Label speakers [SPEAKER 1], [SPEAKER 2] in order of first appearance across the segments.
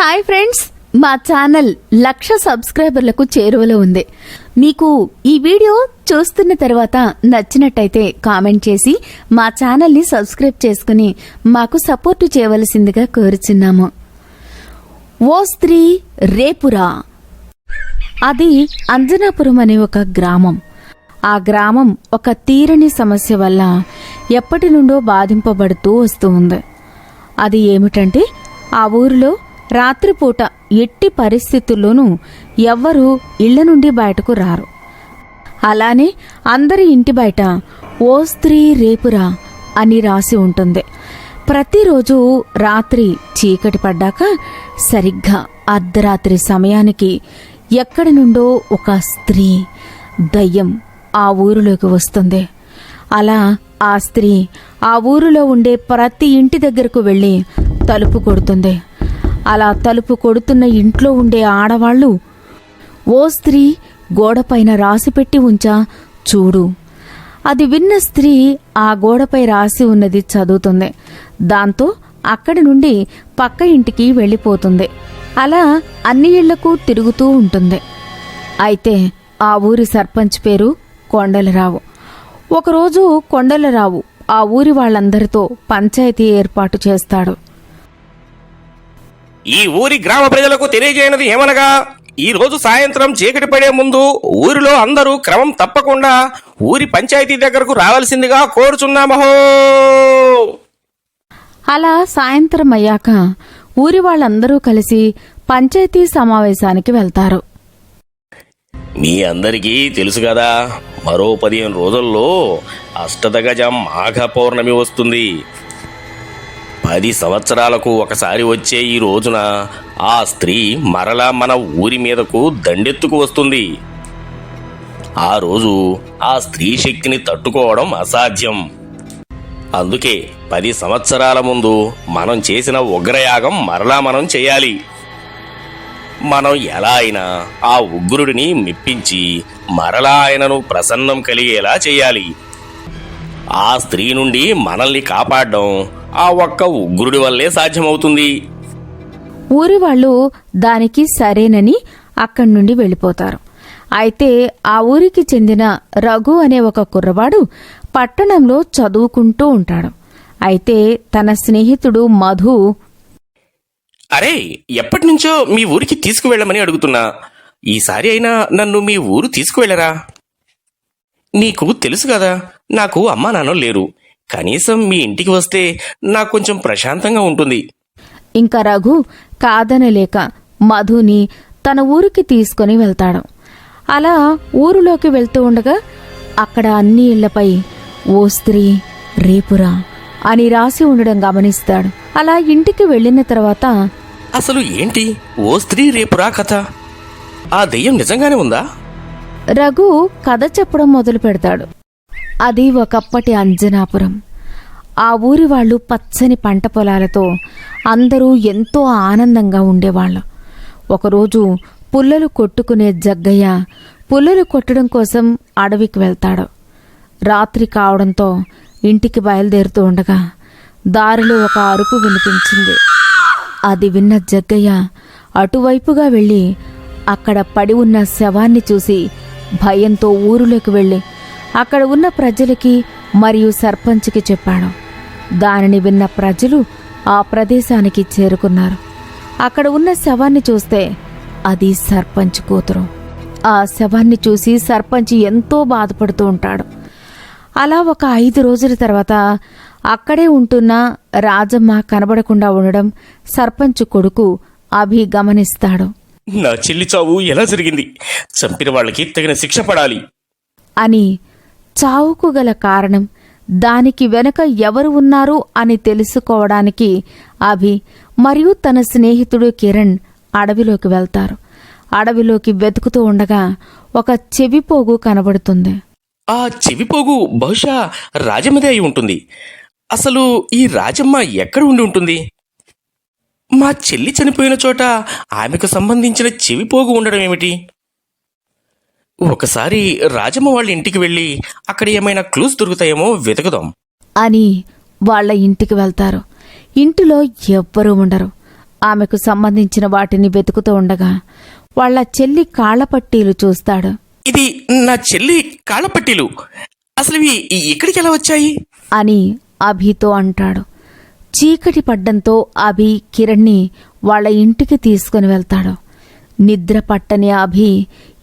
[SPEAKER 1] Hi friends, మా channel 1,00,000 సబ్స్క్రైబర్లకు చేరువలో ఉంది. మీకు ఈ వీడియో చూస్తున్న తర్వాత నచ్చినట్టయితే కామెంట్ చేసి మా ఛానల్ని సబ్స్క్రైబ్ చేసుకుని మాకు సపోర్ట్ చేయవలసిందిగా కోరుచున్నాము. ఓ స్త్రీ రేపురా. అది అంజనాపురం అనే ఒక గ్రామం. ఆ గ్రామం ఒక తీరని సమస్య వల్ల ఎప్పటి నుండో బాధింపబడుతూ వస్తూ ఉంది. అది ఏమిటంటే, ఆ ఊరిలో రాత్రిపూట ఎట్టి పరిస్థితుల్లోనూ ఎవ్వరూ ఇళ్ల నుండి బయటకు రారు. అలానే అందరి ఇంటి బయట ఓ స్త్రీ రేపురా అని రాసి ఉంటుంది. ప్రతిరోజు రాత్రి చీకటి పడ్డాక సరిగ్గా అర్ధరాత్రి సమయానికి ఎక్కడి నుండో ఒక స్త్రీ దయ్యం ఆ ఊరిలోకి వస్తుంది. అలా ఆ స్త్రీ ఆ ఊరిలో ఉండే ప్రతి ఇంటి దగ్గరకు వెళ్ళి తలుపు కొడుతుంది. అలా తలుపు కొడుతున్న ఇంట్లో ఉండే ఆడవాళ్లు, ఓ స్త్రీ గోడపైన రాసిపెట్టి ఉంచా చూడు. అది విన్న స్త్రీ ఆ గోడపై రాసి ఉన్నది చదువుతుంది. దాంతో అక్కడి నుండి పక్క ఇంటికి వెళ్ళిపోతుంది. అలా అన్ని ఇళ్లకు తిరుగుతూ ఉంటుంది. అయితే ఆ ఊరి సర్పంచ్ పేరు కొండలరావు. ఒకరోజు కొండలరావు ఆ ఊరి వాళ్ళందరితో పంచాయతీ ఏర్పాటు చేస్తాడు.
[SPEAKER 2] ఈ ఊరి గ్రామ ప్రజలకు తెలియజేయనది ఏమనగా, ఈ రోజు సాయంత్రం చీకటి పడే ముందు ఊరిలో అందరూ క్రమం తప్పకుండా ఊరి పంచాయతీ దగ్గరకు రావాల్సిందిగా కోరుచున్నామహో.
[SPEAKER 1] అలా సాయంత్రం అయ్యాక ఊరి వాళ్ళందరూ కలిసి పంచాయతీ సమావేశానికి వెళ్తారు.
[SPEAKER 2] మీ అందరికీ తెలుసు కదా, మరో 15 రోజుల్లో అష్టదగజ మాఘ పౌర్ణమి వస్తుంది. 10 సంవత్సరాలకు ఒకసారి వచ్చే ఈ రోజున ఆ స్త్రీ మరలా మన ఊరి మీదకు దండెత్తుకు వస్తుంది. ఆ రోజు ఆ స్త్రీ శక్తిని తట్టుకోవడం అసాధ్యం. అందుకే 10 సంవత్సరాల ముందు మనం చేసిన ఉగ్రయాగం మరలా మనం చేయాలి. మనం ఎలా అయినా ఆ ఉగ్రుడిని మెప్పించి మరలా ఆయనను ప్రసన్నం కలిగేలా చేయాలి. ఆ స్త్రీ నుండి మనల్ని కాపాడడం ఆ ఒక్క ఉగ్రుడి వల్లే సాధ్యమవుతుంది.
[SPEAKER 1] ఊరి వాళ్ళు దానికి సరేనని అక్కడి నుండి వెళ్ళిపోతారు. అయితే ఆ ఊరికి చెందిన రఘు అనే ఒక కుర్రవాడు పట్టణంలో చదువుకుంటూ ఉంటాడు. అయితే తన స్నేహితుడు మధు,
[SPEAKER 2] అరే, ఎప్పటి నుంచో మీ ఊరికి తీసుకువెళ్ళమని అడుగుతున్నా. ఈసారి అయినా నన్ను మీ ఊరు తీసుకువెళ్ళరా? నీకు తెలుసు కదా, నాకు అమ్మా నాన్న లేరు. కనీసం మీ ఇంటికి వస్తే నాకు కొంచెం ప్రశాంతంగా ఉంటుంది.
[SPEAKER 1] ఇంకా రఘు కాదనలేక మధుని తన ఊరికి తీసుకుని వెళ్తాడు. అలా ఊరిలోకి వెళ్తూ ఉండగా అక్కడ అన్ని ఇళ్లపై ఓ స్త్రీ రేపురా అని రాసి ఉండడం గమనిస్తాడు. అలా ఇంటికి వెళ్ళిన తర్వాత,
[SPEAKER 2] అసలు ఏంటి ఓ స్త్రీ రేపురా కథ? ఆ దెయ్యం నిజంగానే ఉందా?
[SPEAKER 1] రఘు కథ చెప్పడం మొదలు పెడతాడు. అది ఒకప్పటి అంజనాపురం. ఆ ఊరి వాళ్ళు పచ్చని పంట పొలాలతో అందరూ ఎంతో ఆనందంగా ఉండేవాళ్ళు. ఒకరోజు పుల్లలు కొట్టుకునే జగ్గయ్య పుల్లలు కొట్టడం కోసం అడవికి వెళ్తాడు. రాత్రి కావడంతో ఇంటికి బయలుదేరుతూ ఉండగా దారిలో ఒక అరుపు వినిపించింది. అది విన్న జగ్గయ్య అటువైపుగా వెళ్ళి అక్కడ పడి ఉన్న శవాన్ని చూసి భయంతో ఊరిలోకి వెళ్ళి అక్కడ ఉన్న ప్రజలకి మరియు సర్పంచ్కి చెప్పాడు. దానిని విన్న ప్రజలు ఆ ప్రదేశానికి చేరుకున్నారు. అక్కడ ఉన్న శవాన్ని చూస్తే అది సర్పంచ్ కూతురు. ఆ శవాన్ని చూసి సర్పంచ్ ఎంతో బాధపడుతూ ఉంటాడు. అలా ఒక 5 రోజుల తర్వాత అక్కడే ఉంటున్న రాజమ్మ కనబడకుండా ఉండడం సర్పంచ్ కొడుకు అభి గమనిస్తాడు.
[SPEAKER 2] నా చెల్లి చావు ఎలా జరిగింది? చంపిన వాళ్ళకి తగిన శిక్ష పడాలి
[SPEAKER 1] అని. చావుకు గల కారణం, దానికి వెనుక ఎవరు ఉన్నారు అని తెలుసుకోవడానికి అభి మరియు తన స్నేహితుడు కిరణ్ అడవిలోకి వెళ్తారు. అడవిలోకి వెతుకుతూ ఉండగా ఒక చెవిపోగు కనబడుతుంది.
[SPEAKER 2] ఆ చెవిపోగు బహుశా రాజమ్మదే అయి ఉంటుంది. అసలు ఈ రాజమ్మ ఎక్కడ ఉండి ఉంటుంది? మా చెల్లి చనిపోయిన చోట ఆమెకు సంబంధించిన చెవిపోగు ఉండడం ఏమిటి? ఒకసారి రాజమ్మ వాళ్ళ ఇంటికి వెళ్ళి అక్కడ ఏమైనా క్లూస్ దొరుకుతాయేమో వెతుకుదాం
[SPEAKER 1] అని వాళ్ళ ఇంటికి వెళ్తారు. ఇంటిలో ఎవ్వరూ ఉండరు. ఆమెకు సంబంధించిన వాటిని వెతుకుతూ ఉండగా వాళ్ళ చెల్లి కాళ్లపట్టీలు చూస్తాడు.
[SPEAKER 2] ఇది నా చెల్లి కాళ్ళపట్టీలు. అసలు ఇవి ఇక్కడికి ఎలా వచ్చాయి?
[SPEAKER 1] అని అభితో అంటాడు. చీకటి పడ్డంతో అభి కిరణ్ని వాళ్ళ ఇంటికి తీసుకుని వెళ్తాడు. నిద్ర పట్టని అభి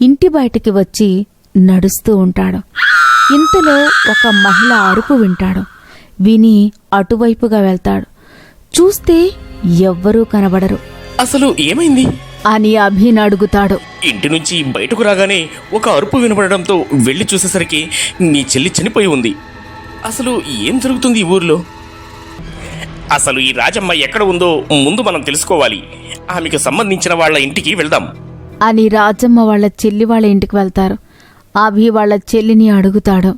[SPEAKER 1] ఇంటి బయటికి వచ్చి నడుస్తూ ఉంటాడు. ఇంతలో ఒక మహిళ అరుపు వింటాడు. విని అటువైపుగా వెళ్తాడు. చూస్తే ఎవ్వరూ కనబడరు.
[SPEAKER 2] అసలు ఏమైంది
[SPEAKER 1] అని అభిని అడుగుతాడు.
[SPEAKER 2] ఇంటి నుంచి బయటకు రాగానే ఒక అరుపు వినపడడంతో వెళ్ళి చూసేసరికి నీ చెల్లి చనిపోయి ఉంది. అసలు ఏం జరుగుతుంది ఈ ఊర్లో? అసలు ఈ రాజమ్మ ఎక్కడ ఉందో ముందు మనం తెలుసుకోవాలి. ఆమెకు సంబంధించిన వాళ్ళ ఇంటికి వెళ్దాం
[SPEAKER 1] అని రాజమ్మ వాళ్ళ చెల్లి వాళ్ళ ఇంటికి వెళ్తారు. అభి వాళ్ళ చెల్లిని అడుగుతాడు.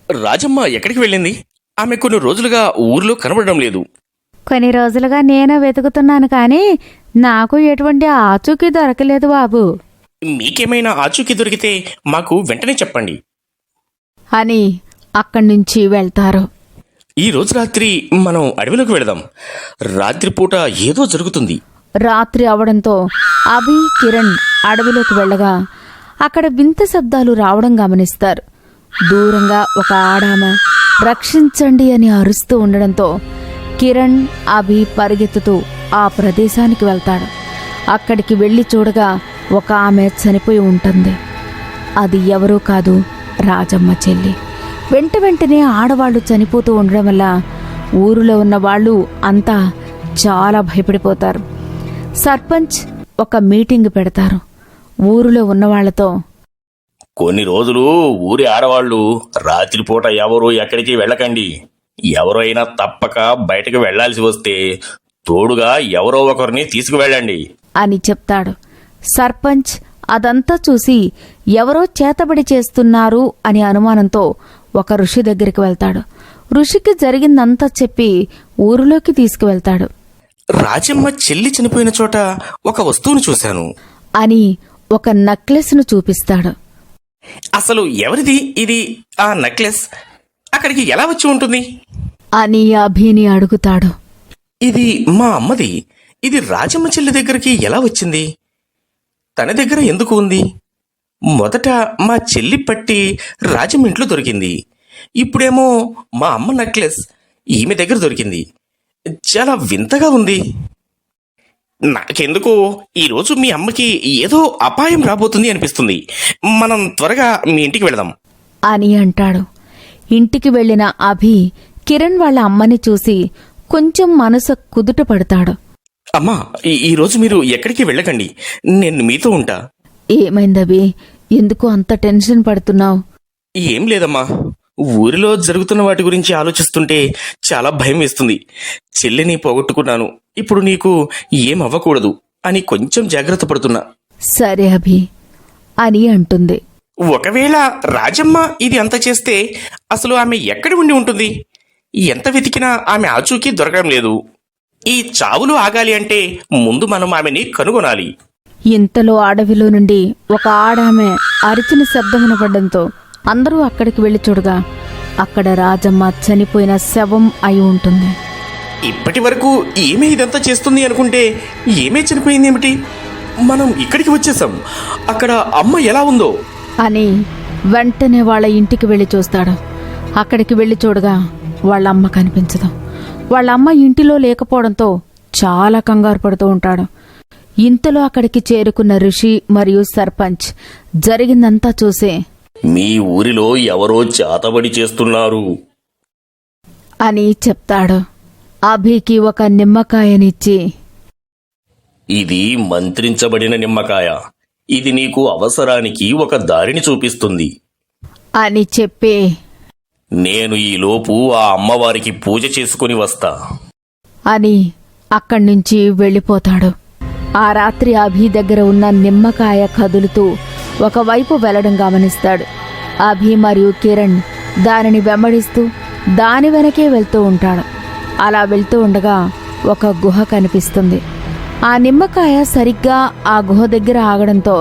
[SPEAKER 2] రాజమ్మ ఎక్కడికి వెళ్ళింది? ఆమె కొన్ని రోజులుగా ఊర్లో కనబడడం లేదు.
[SPEAKER 1] కొన్ని రోజులుగా నేను వెతుకుతున్నాను కానీ నాకు ఎటువంటి ఆచూకీ దొరకలేదు బాబు
[SPEAKER 2] మీకేమైనా ఆచూకీ దొరికితే మాకు వెంటనే చెప్పండి
[SPEAKER 1] అని అక్కడి నుంచి వెళ్తారు.
[SPEAKER 2] ఈ రోజు రాత్రి మనం అడవిలోకి వెళదాం. రాత్రిపూట ఏదో జరుగుతుంది.
[SPEAKER 1] రాత్రి అవడంతో అభి కిరణ్ అడవిలోకి వెళ్ళగా అక్కడ వింత శబ్దాలు రావడం గమనిస్తారు. దూరంగా ఒక ఆడామె రక్షించండి అని అరుస్తూ ఉండడంతో కిరణ్ అభి పరిగెత్తుతూ ఆ ప్రదేశానికి వెళ్తాడు. అక్కడికి వెళ్లి చూడగా ఒక ఆమె చనిపోయి ఉంటుంది. అది ఎవరూ కాదు, రాజమ్మ చెల్లి. వెంటనే ఆడవాళ్లు చనిపోతూ ఉండడం వల్ల ఊరిలో ఉన్న వాళ్ళు అంతా చాలా భయపడిపోతారు. సర్పంచ్ ఒక మీటింగ్ పెడతారు. ఊరిలో ఉన్న వాళ్లతో,
[SPEAKER 2] కొన్ని రోజులు ఊరి ఆడవాళ్లు రాత్రిపూట ఎవరు ఎక్కడికి వెళ్ళకండి. ఎవరైనా తప్పక బయటకు వెళ్లాల్సి వస్తే తోడుగా ఎవరో ఒకరిని తీసుకువెళ్ళండి
[SPEAKER 1] అని చెప్తాడు. సర్పంచ్ అదంతా చూసి ఎవరో చేతబడి చేస్తున్నారు అని అనుమానంతో ఒక ఋషి దగ్గరికి వెళ్తాడు. ఋషికి జరిగిందంతా చెప్పి ఊరిలోకి తీసుకువెళ్తాడు.
[SPEAKER 2] రాజమ్మ చెల్లి చనిపోయిన చోట ఒక వస్తువును చూశాను
[SPEAKER 1] అని ఒక నెక్లెస్ను చూపిస్తాడు.
[SPEAKER 2] అసలు ఎవరిది ఇది? ఆ నెక్లెస్ అక్కడికి ఎలా వచ్చి ఉంటుంది
[SPEAKER 1] అని అభిని అడుగుతాడు.
[SPEAKER 2] ఇది మా అమ్మది. ఇది రాజమ్మ చెల్లి దగ్గరికి ఎలా వచ్చింది? తన దగ్గర ఎందుకు ఉంది? మొదట మా చెల్లి పట్టి రాజమ్మ ఇంట్లో దొరికింది. ఇప్పుడేమో మా అమ్మ నెక్లెస్ ఈమె దగ్గర దొరికింది. చాలా వింతగా ఉంది. నాకెందుకో ఈరోజు మీ అమ్మకి ఏదో అపాయం రాబోతుంది అనిపిస్తుంది. మనం త్వరగా మీ ఇంటికి వెళదాం
[SPEAKER 1] అని అంటాడు. ఇంటికి వెళ్లిన అభి కిరణ్ వాళ్ళ అమ్మని చూసి కొంచెం మనసు కుదుట పడతాడు.
[SPEAKER 2] అమ్మా, ఈరోజు మీరు ఎక్కడికి వెళ్ళకండి. నేను మీతో ఉంటా.
[SPEAKER 1] ఏమైందభి? ఎందుకు అంత టెన్షన్ పడుతున్నావు?
[SPEAKER 2] ఏం లేదమ్మా, ఊరిలో జరుగుతున్న వాటి గురించి ఆలోచిస్తుంటే చాలా భయం వేస్తుంది. చెల్లిని పోగొట్టుకున్నాను. ఇప్పుడు నీకు ఏం అవ్వకూడదు అని కొంచెం జాగ్రత్త పడుతున్నా.
[SPEAKER 1] సరే అభి అని అంటుంది.
[SPEAKER 2] ఒకవేళ రాజమ్మ ఇది అంత చేస్తే అసలు ఆమె ఎక్కడ ఉండి ఉంటుంది? ఎంత వెతికినా ఆమె ఆచూకీ దొరకడం లేదు. ఈ చావులు ఆగాలి అంటే ముందు మనం ఆమెని కనుగొనాలి.
[SPEAKER 1] ఇంతలో అడవిలో నుండి ఒక ఆడామె అరిచిన శబ్దం వినపడడంతో అందరూ అక్కడికి వెళ్లి చూడగా అక్కడ రాజమ్మ చనిపోయిన శవం అయి ఉంటుంది.
[SPEAKER 2] ఇప్పటి వరకు ఏమే ఇదంతా చేస్తుంది అనుకుంటే ఏమే చనిపోయింది ఏమిటి? మనం ఇక్కడికి వచ్చేసాం. అక్కడ అమ్మ ఎలా ఉందో
[SPEAKER 1] అని వెంటనే వాళ్ళ ఇంటికి వెళ్లి చూస్తాడు. అక్కడికి వెళ్లి చూడగా వాళ్ళమ్మ కనిపించదు. వాళ్ళమ్మ ఇంటిలో లేకపోవడంతో చాలా కంగారు పడుతూ ఉంటాడు. ఇంతలో అక్కడికి చేరుకున్న ఋషి మరియు సర్పంచ్ జరిగిందంతా చూసే,
[SPEAKER 2] మీ ఊరిలో ఎవరో చేతబడి చేస్తున్నారు
[SPEAKER 1] అని చెప్తాడు. అభికి ఒక నిమ్మకాయనిచ్చి,
[SPEAKER 2] ఇది మంత్రించబడిన నిమ్మకాయ. ఇది నీకు అవసరానికి ఒక దారిని చూపిస్తుంది
[SPEAKER 1] అని చెప్పి,
[SPEAKER 2] నేను ఈలోపు ఆ అమ్మవారికి పూజ చేసుకుని వస్తా
[SPEAKER 1] అని అక్కడ్నుంచి వెళ్ళిపోతాడు. ఆ రాత్రి అభి దగ్గర ఉన్న నిమ్మకాయ కదులుతూ ఒకవైపు వెళ్లడం గమనిస్తాడు. అభి మరియు కిరణ్ దానిని వెంబడిస్తూ దాని వెనకే వెళ్తూ ఉంటాడు. అలా వెళ్తూ ఉండగా ఒక గుహ కనిపిస్తుంది. ఆ నిమ్మకాయ సరిగ్గా ఆ గుహ దగ్గర ఆగడంతో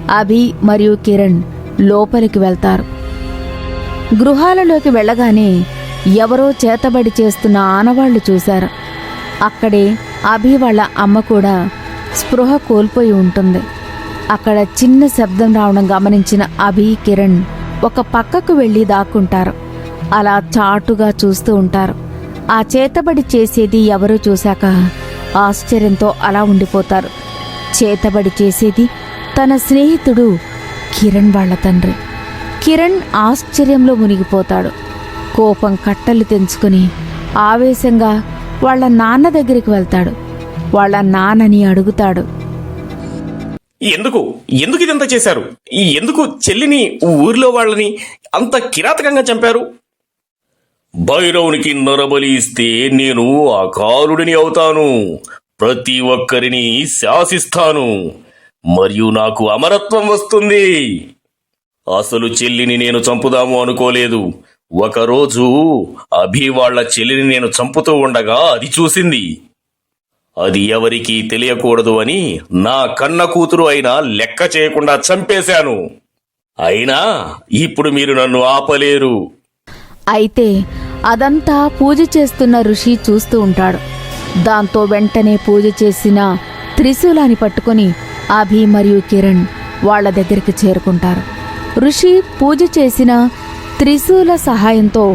[SPEAKER 1] అభి మరియు కిరణ్ లోపలికి వెళ్తారు. గృహాలలోకి వెళ్ళగానే ఎవరో చేతబడి చేస్తున్న ఆనవాళ్లు చూశారు. అక్కడే అభి వాళ్ళ అమ్మ కూడా స్పృహ కోల్పోయి ఉంటుంది. అక్కడ చిన్న శబ్దం రావడం గమనించిన అభి, కిరణ్ ఒక పక్కకు వెళ్ళి దాక్కుంటారు. అలా చాటుగా చూస్తూ ఉంటారు. ఆ చేతబడి చేసేది ఎవరో చూశాక ఆశ్చర్యంతో అలా ఉండిపోతారు. చేతబడి చేసేది తన స్నేహితుడు కిరణ్ వాళ్ళ తండ్రి. కిరణ్ ఆశ్చర్యంలో మునిగిపోతాడు. కోపం కట్టలు తెంచుకుని ఆవేశంగా వాళ్ళ నాన్న దగ్గరికి వెళ్తాడు. వాళ్ళ నాన్నని అడుగుతాడు,
[SPEAKER 2] ఎందుకు ఎందుకు ఇదంతా చేశారు? ఎందుకు చెల్లిని, ఊరిలో వాళ్ళని అంత కిరాతకంగా చంపారు? భైరవునికి నరబలి ఇస్తే నేను అకాలుడిని అవుతాను. ప్రతి ఒక్కరిని శాసిస్తాను. మరియు నాకు అమరత్వం వస్తుంది. అసలు చెల్లిని నేను చంపుదాము అనుకోలేదు. ఒకరోజు అభి వాళ్ళ చెల్లిని నేను చంపుతూ ఉండగా అది చూసింది. అది ఎవరికీ తెలియకూడదు అని నా కన్న కూతురు అయినా లెక్క చేయకుండా చంపేశాను. అయినా ఇప్పుడు మీరు నన్ను ఆపలేరు.
[SPEAKER 1] అయితే అదంతా పూజ చేస్తున్న ఋషి చూస్తూ ఉంటాడు. దాంతో వెంటనే పూజ చేసిన త్రిశూలాన్ని పట్టుకుని అభి మరియు కిరణ్ వాళ్ళ దగ్గరికి చేరుకుంటారు. ఋషి పూజ చేసిన త్రిశూల సహాయంతో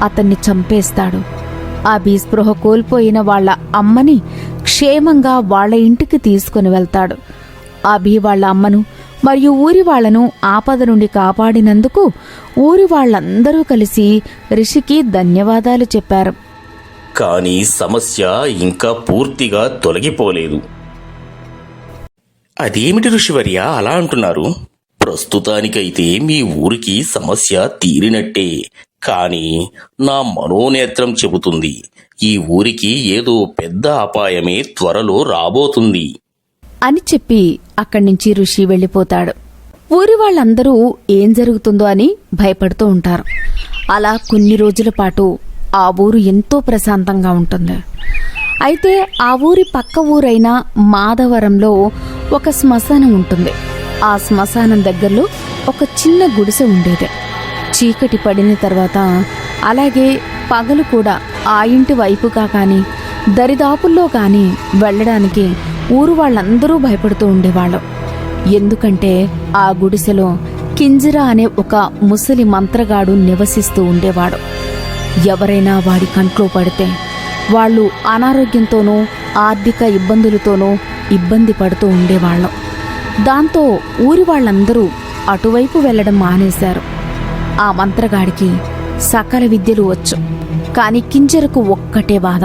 [SPEAKER 1] అతన్ని చంపేస్తాడు. అభి స్పృహ కోల్పోయిన వాళ్ళ అమ్మని క్షేమంగా వాళ్ళ ఇంటికి తీసుకుని వెళ్తాడు. అభి వాళ్ళ అమ్మను మరియు ఊరి వాళ్లను ఆపద నుండి కాపాడినందుకు ఊరి వాళ్ళందరూ కలిసి ఋషికి ధన్యవాదాలు చెప్పారు.
[SPEAKER 2] కానీ సమస్య ఇంకా పూర్తిగా తొలగిపోలేదు. అదేమిటి ఋషివర్య అలా అంటున్నారు? ప్రస్తుతానికైతే మీ ఊరికి సమస్య తీరినట్టే. కానీ నా మనోనేత్రం చెబుతుంది ఈ ఊరికి ఏదో పెద్ద అపాయమే త్వరలో రాబోతుంది
[SPEAKER 1] అని చెప్పి అక్కడి నుంచి ఋషి వెళ్ళిపోతాడు. ఊరి వాళ్ళందరూ ఏం జరుగుతుందో అని భయపడుతూ ఉంటారు. అలా కొన్ని రోజుల పాటు ఆ ఊరు ఎంతో ప్రశాంతంగా ఉంటుంది. అయితే ఆ ఊరి పక్క ఊరైన మాధవరంలో ఒక శ్మశానం ఉంటుంది. ఆ శ్మశానం దగ్గరలో ఒక చిన్న గుడిసె ఉండేది. చీకటి పడిన తర్వాత అలాగే పగలు కూడా ఆ ఇంటి వైపుగా కానీ దరిదాపుల్లో కానీ వెళ్ళడానికి ఊరు వాళ్ళందరూ భయపడుతూ ఉండేవాళ్ళు. ఎందుకంటే ఆ గుడిసెలో కింజరా అనే ఒక ముసలి మంత్రగాడు నివసిస్తూ ఉండేవాడు. ఎవరైనా వాడి కంట్లో పడితే వాళ్ళు అనారోగ్యంతోనూ ఆర్థిక ఇబ్బందులతోనూ ఇబ్బంది పడుతూ ఉండేవాళ్ళం. దాంతో ఊరి వాళ్ళందరూ అటువైపు వెళ్లడం మానేశారు. ఆ మంత్రగాడికి సకల విద్యలు వచ్చు. కాని కింజరకు ఒక్కటే బాధ,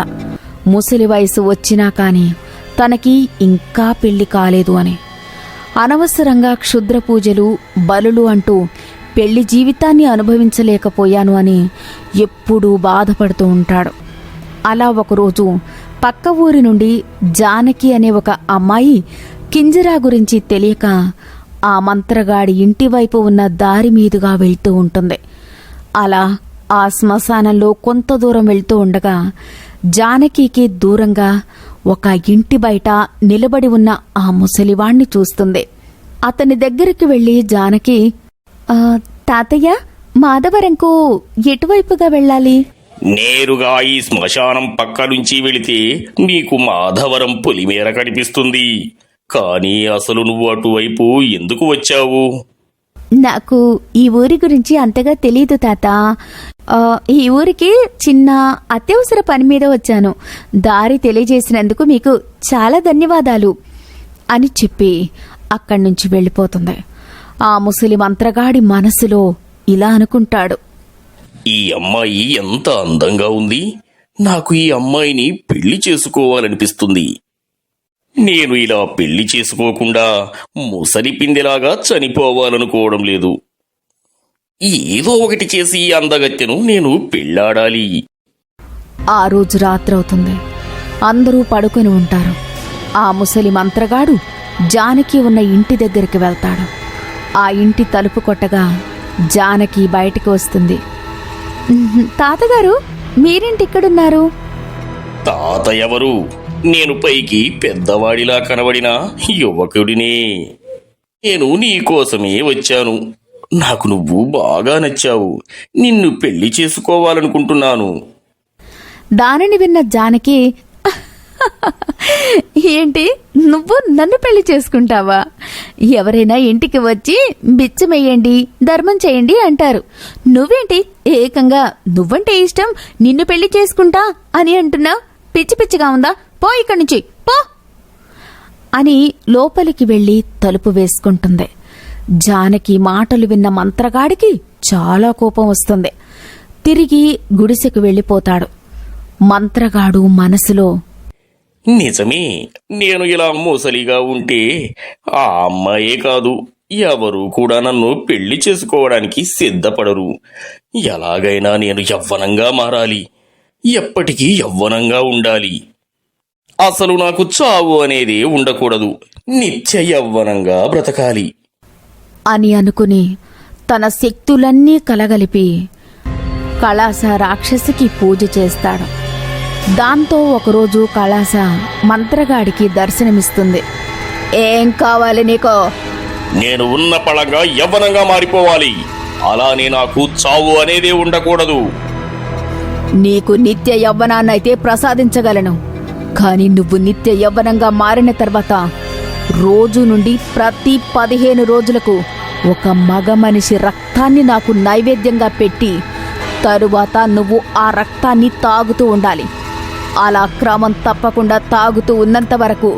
[SPEAKER 1] ముసలి వయసు వచ్చినా కాని తనకి ఇంకా పెళ్లి కాలేదు అని. అనవసరంగా క్షుద్ర పూజలు, బలులు అంటూ పెళ్లి జీవితాన్ని అనుభవించలేకపోయాను అని ఎప్పుడూ బాధపడుతూ ఉంటాడు. అలా ఒకరోజు పక్క ఊరి నుండి జానకి అనే ఒక అమ్మాయి కింజరా గురించి తెలియక ఆ మంత్రగాడి ఇంటివైపు ఉన్న దారి మీదుగా వెళ్తూ ఉంటుంది. అలా ఆ శ్మశానంలో కొంత దూరం వెళ్తూ ఉండగా జానకికి దూరంగా ఒక ఇంటి బయట నిలబడి ఉన్న ఆ ముసలివాణ్ణి చూస్తుంది. అతని దగ్గరికి వెళ్లి జానకి, తాతయ్య, మాధవరంకు ఎటువైపుగా వెళ్ళాలి?
[SPEAKER 2] నేరుగా ఈ శ్మశానం పక్క నుంచి వెళితే నీకు మాధవరం పొలిమేర కనిపిస్తుంది. కానీ అసలు నువ్వు అటువైపు ఎందుకు వచ్చావు?
[SPEAKER 1] నాకు ఈ ఊరి గురించి అంతగా తెలీదు తాత. ఈ ఊరికి చిన్న అత్యవసర పని మీద వచ్చాను. దారి తెలియజేసినందుకు మీకు చాలా ధన్యవాదాలు అని చెప్పి అక్కడి నుంచి వెళ్ళిపోతుంది. ఆ ముసలి మంత్రగాడి మనసులో ఇలా అనుకుంటాడు,
[SPEAKER 2] ఈ అమ్మాయి ఎంత అందంగా ఉంది. నాకు ఈ అమ్మాయిని పెళ్లి చేసుకోవాలనిపిస్తుంది. నేను ఇలా పెళ్లి చేసుకోకుండా ముసలి పిందెలాగా చనిపోవాలనుకోవడం లేదు. ఏదో ఒకటి చేసి ఈ అందగత్తెను నేను పెళ్లాడాలి.
[SPEAKER 1] ఆ రోజు రాత్రవుతుంది. అందరూ పడుకొని ఉంటారు. ఆ ముసలి మంత్రగాడు జానకి ఉన్న ఇంటి దగ్గరికి వెళ్తాడు. ఆ ఇంటి తలుపు కొట్టగా జానకి బయటికి వస్తుంది. తాతగారు, మీరేంటిక్కడున్నారు?
[SPEAKER 2] తాత ఎవరు? నేను పైకి పెద్దవాడిలా కనబడిన యువకుడినే. నేను నీకోసమే వచ్చాను. నాకు నువ్వు బాగా నచ్చావు. నిన్ను పెళ్లి చేసుకోవాలనుకుంటున్నాను.
[SPEAKER 1] దానిని విన్న జానకి ఏంటి, నువ్వు నన్ను పెళ్లి చేసుకుంటావా? ఎవరైనా ఇంటికి వచ్చి బిచ్చమెయ్యండి, ధర్మం చేయండి అంటారు. నువ్వేంటి ఏకంగా నువ్వంటే ఇష్టం, నిన్ను పెళ్లి చేసుకుంటా అని అంటున్నావు? పిచ్చి పిచ్చిగా ఉందా? పో ఇక్కడి నుంచి, పో అని లోపలికి వెళ్లి తలుపు వేసుకుంటుంది. జానకి మాటలు విన్న మంత్రగాడికి చాలా కోపం వస్తుంది. తిరిగి గుడిసెకు వెళ్ళిపోతాడు. మంత్రగాడు మనసులో,
[SPEAKER 2] నిజమే, నేను ఇలా మోసలిగా ఉంటే ఆ అమ్మాయే కాదు, ఎవరు కూడా నన్ను పెళ్లి చేసుకోవడానికి సిద్ధపడరు. ఎలాగైనా నేను యవ్వనంగా మారాలి, ఎప్పటికీ యవ్వనంగా ఉండాలి. అసలు నాకు చావు అనేది ఉండకూడదు, నిత్య యవ్వనంగా బ్రతకాలి
[SPEAKER 1] అని అనుకుని తన శక్తులన్నీ కలగలిపి కళాస రాక్షసికి పూజ చేస్తాడు. దాంతో ఒకరోజు కళాస మంత్రగాడికి దర్శనమిస్తుంది. ఏం కావాలి నీకో?
[SPEAKER 2] నేను ఉన్న పళంగా యవ్వనంగా మారిపోవాలి, అలానే నాకు చావు అనేదే ఉండకూడదు.
[SPEAKER 1] నీకు నిత్య యవ్వనాన్నైతే ప్రసాదించగలను, కాని నువ్వు నిత్య యవ్వనంగా మారిన తర్వాత రోజు నుండి ప్రతి 15 రోజులకు ఒక మగ మనిషి రక్తాన్ని నాకు నైవేద్యంగా పెట్టి తరువాత నువ్వు ఆ రక్తాన్ని తాగుతూ ఉండాలి. అలా క్రమం తప్పకుండా తాగుతూ ఉన్నంత వరకు